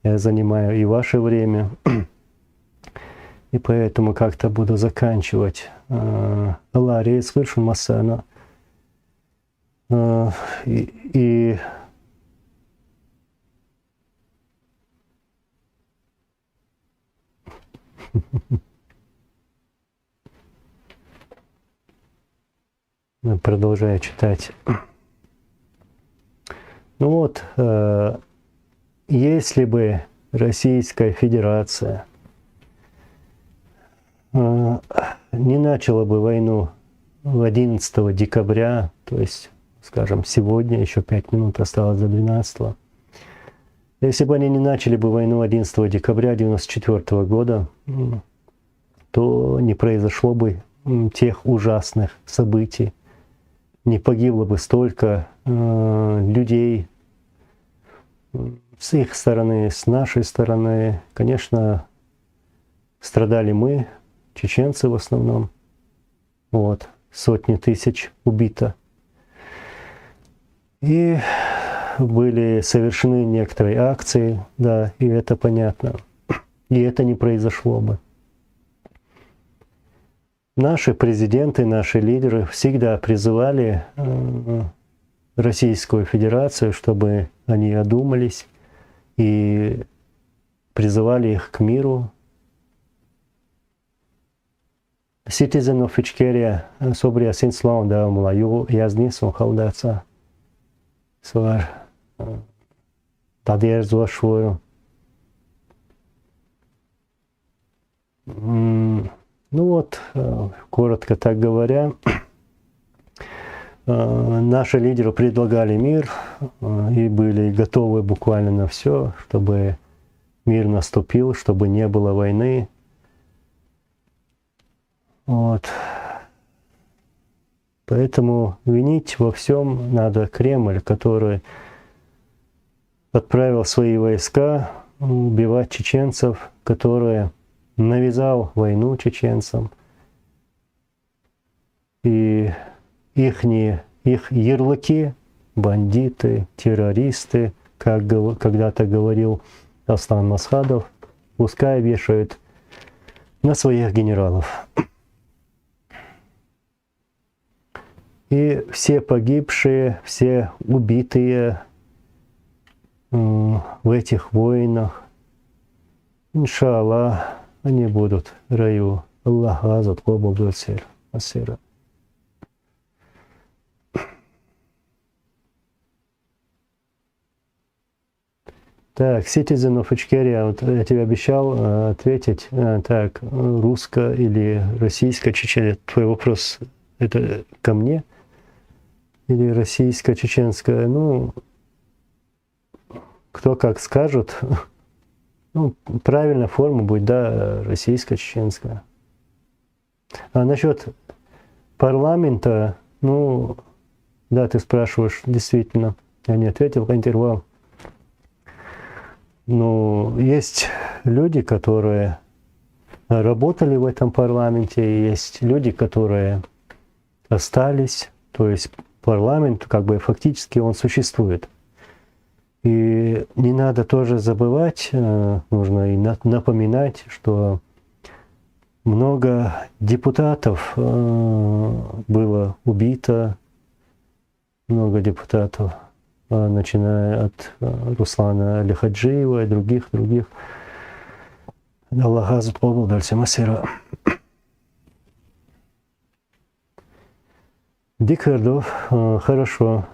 Я занимаю и ваше время, и поэтому как-то буду заканчивать. Аллах рейс массана. И продолжаю читать. Ну вот, если бы Российская Федерация не начала бы войну 11 декабря, то есть, скажем, сегодня, еще 5 минут осталось до 12. Если бы они не начали бы войну 11 декабря 1994 года, то не произошло бы тех ужасных событий, не погибло бы столько людей с их стороны, с нашей стороны. Конечно, страдали мы, чеченцы в основном. Вот, сотни тысяч убито. И были совершены некоторые акции, да, и это понятно. И это не произошло бы. Наши президенты, наши лидеры всегда призывали Российскую Федерацию, чтобы они одумались, и призывали их к миру. Citizen of Ichkeria, sobre assim slow da mulayu yazni son haldaca. Svar tadier zoshvoru. Ну вот, коротко так говоря, наши лидеры предлагали мир и были готовы буквально на все, чтобы мир наступил, чтобы не было войны. Вот. Поэтому винить во всем надо Кремль, который отправил свои войска убивать чеченцев, который навязал войну чеченцам. И их ярлыки, бандиты, террористы, как когда-то говорил Аслан Масхадов, пускай вешают на своих генералов. И все погибшие, все убитые в этих войнах, иншаллах, они будут в раю. Аллах азат кобалдусир асира. Так, Citizen of Ичкерия, вот я тебе обещал ответить. Так, русско или российская Чечения? Твой вопрос это ко мне? Или российско-чеченская? Ну, кто как скажет. Ну, правильная форма будет, да, российско-чеченская. А насчет парламента, ну, да, ты спрашиваешь, действительно, я не ответил, интервал. Ну, есть люди, которые работали в этом парламенте, есть люди, которые остались, то есть парламент, как бы фактически он существует. И не надо тоже забывать, нужно и напоминать, что много депутатов было убито, много депутатов, начиная от Руслана Алихаджиева и других. Аллах азат побалдалься масира. Дикардов, хорошо.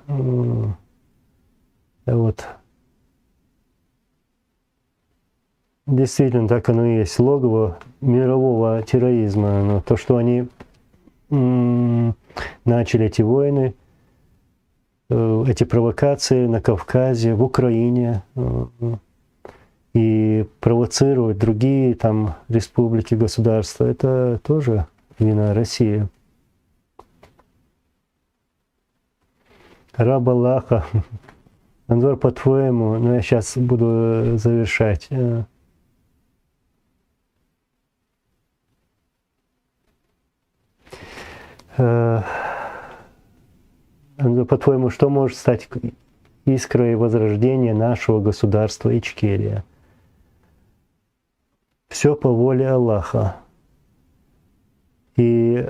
Вот. Действительно, так оно и есть. Логово мирового терроризма. Но то, что они начали эти войны, эти провокации на Кавказе, в Украине, и провоцируют другие там республики, государства, это тоже вина России. Раб Аллаха. Анзор, по-твоему, ну я сейчас буду завершать. По-твоему, что может стать искрой возрождения нашего государства Ичкерия? Все по воле Аллаха. И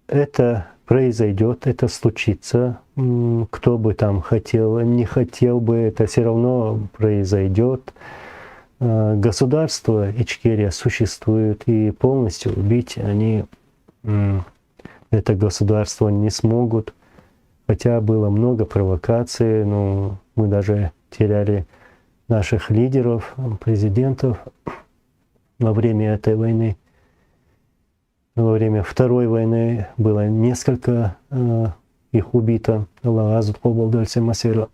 это произойдет, это случится. Кто бы там хотел, не хотел бы, это все равно произойдет. Государство Ичкерия существует, и полностью убить они это государство не смогут. Хотя было много провокаций, но мы даже теряли наших лидеров, президентов во время этой войны. Во время Второй войны было несколько их убито. Аллах азут побалдалься масира.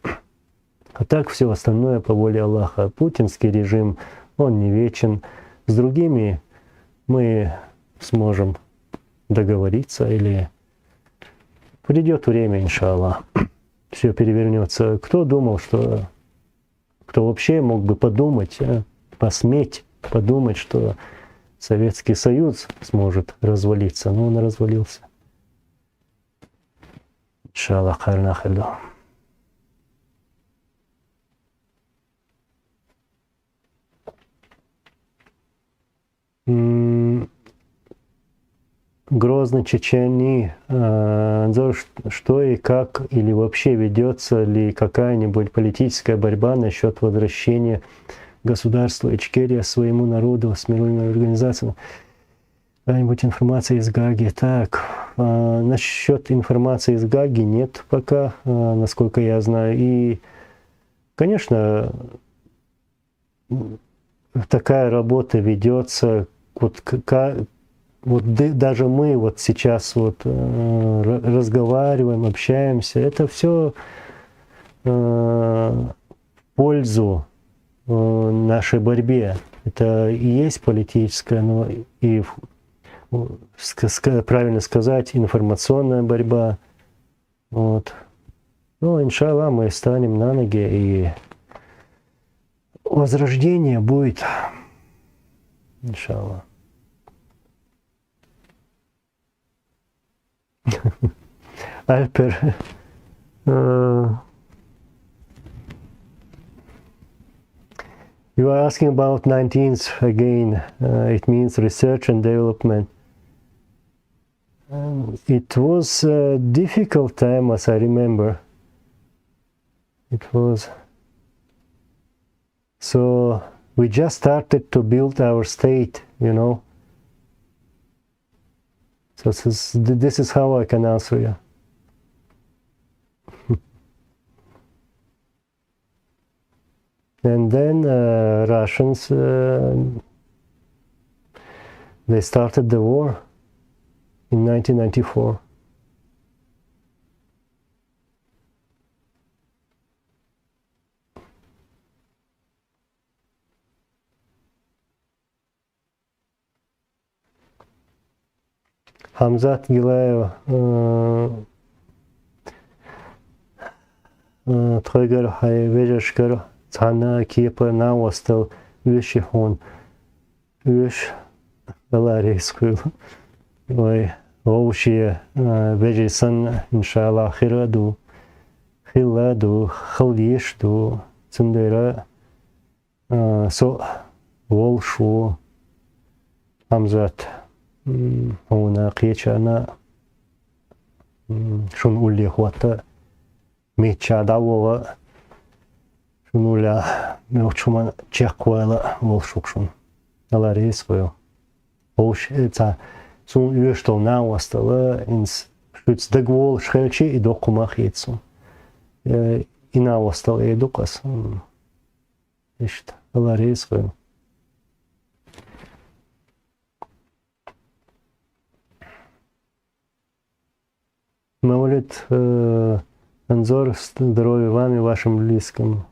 А так все остальное по воле Аллаха. Путинский режим, он не вечен. С другими мы сможем договориться или придет время, иншаллах, все перевернется. Кто думал, что... Кто вообще мог бы подумать, посметь подумать, что Советский Союз сможет развалиться, но он развалился. Иншаллах, хайрнахилду. Грозный Чечени, что и как, или вообще ведется ли какая-нибудь политическая борьба насчет возвращения государства Ичкерия своему народу с мировыми организациями? Какая-нибудь информация из Гааги? Так, насчет информации из Гааги нет пока, насколько я знаю. И, конечно, такая работа ведется, даже мы вот сейчас вот разговариваем, общаемся, это все в пользу нашей борьбе. Это и есть политическая, но и, правильно сказать, информационная борьба. Вот. Ну, иншаллах, мы станем на ноги, и возрождение будет. Иншаллах. Альпер, you are asking about 19th again. It means research and development. It was a difficult time, as I remember. It was. So we just started to build our state, you know. So this is how I can answer you. And then Russians, they started the war in 1994. Hamzat Gilaev, Träger Hayvejersker, Zana Kieper Nawastel, Ushihon, Ush, Valari School, Oshie, Vejisan, Inshallah, Hiradu, Hiladu, Khaldishdu, Tsundera, So, Volshu, Hamzat. هنا قيتشانا شون أولي خواتا ميتشا دعوة شون أولا ميوتشوما تشيكوالا волшукшун аларейскую волш это сун юштол науастала инс шуц дагвол шхельчи и докумах яйцу и науастал и дукас ишт аларейскую. Маулит Анзор, здоровья вам и вашим близким.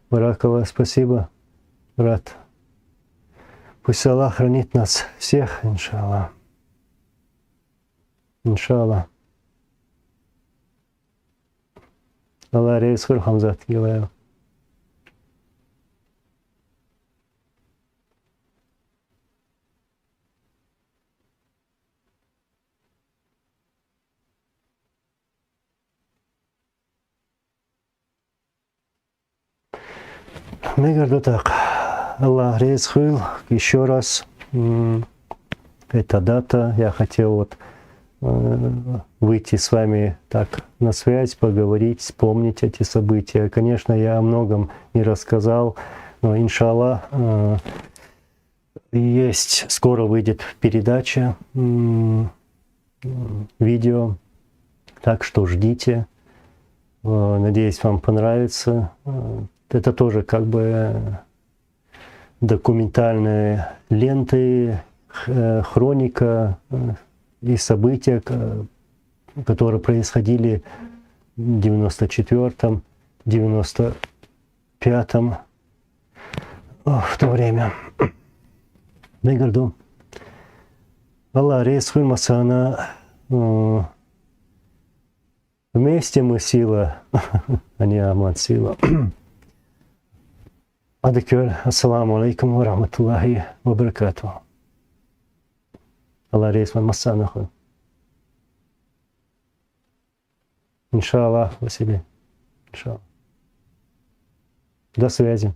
Баракова, спасибо, брат. Пусть Аллах хранит нас всех, иншаллах. Иншаллах. Аллах рейсхур Хамзат Гилаев. Мне говорят так, Аллах рейсхуил, еще раз, эта дата, я хотел вот выйти с вами так на связь, поговорить, вспомнить эти события. Конечно, я о многом не рассказал, но иншаллах, есть, скоро выйдет передача, видео, так что ждите, надеюсь, вам понравится. Это тоже как бы документальные ленты, хроника и события, которые происходили в 94-м, 95-м в то время. Мегарду. Аллах рейсхуй масана. Вместе мы сила, а не амат сила. Адекер, ассаламу алейкум ва рахматуллахи ва баракатуху. Аллах рейс ван массанаху. Иншаллах, Василий. Иншаллах. До связи.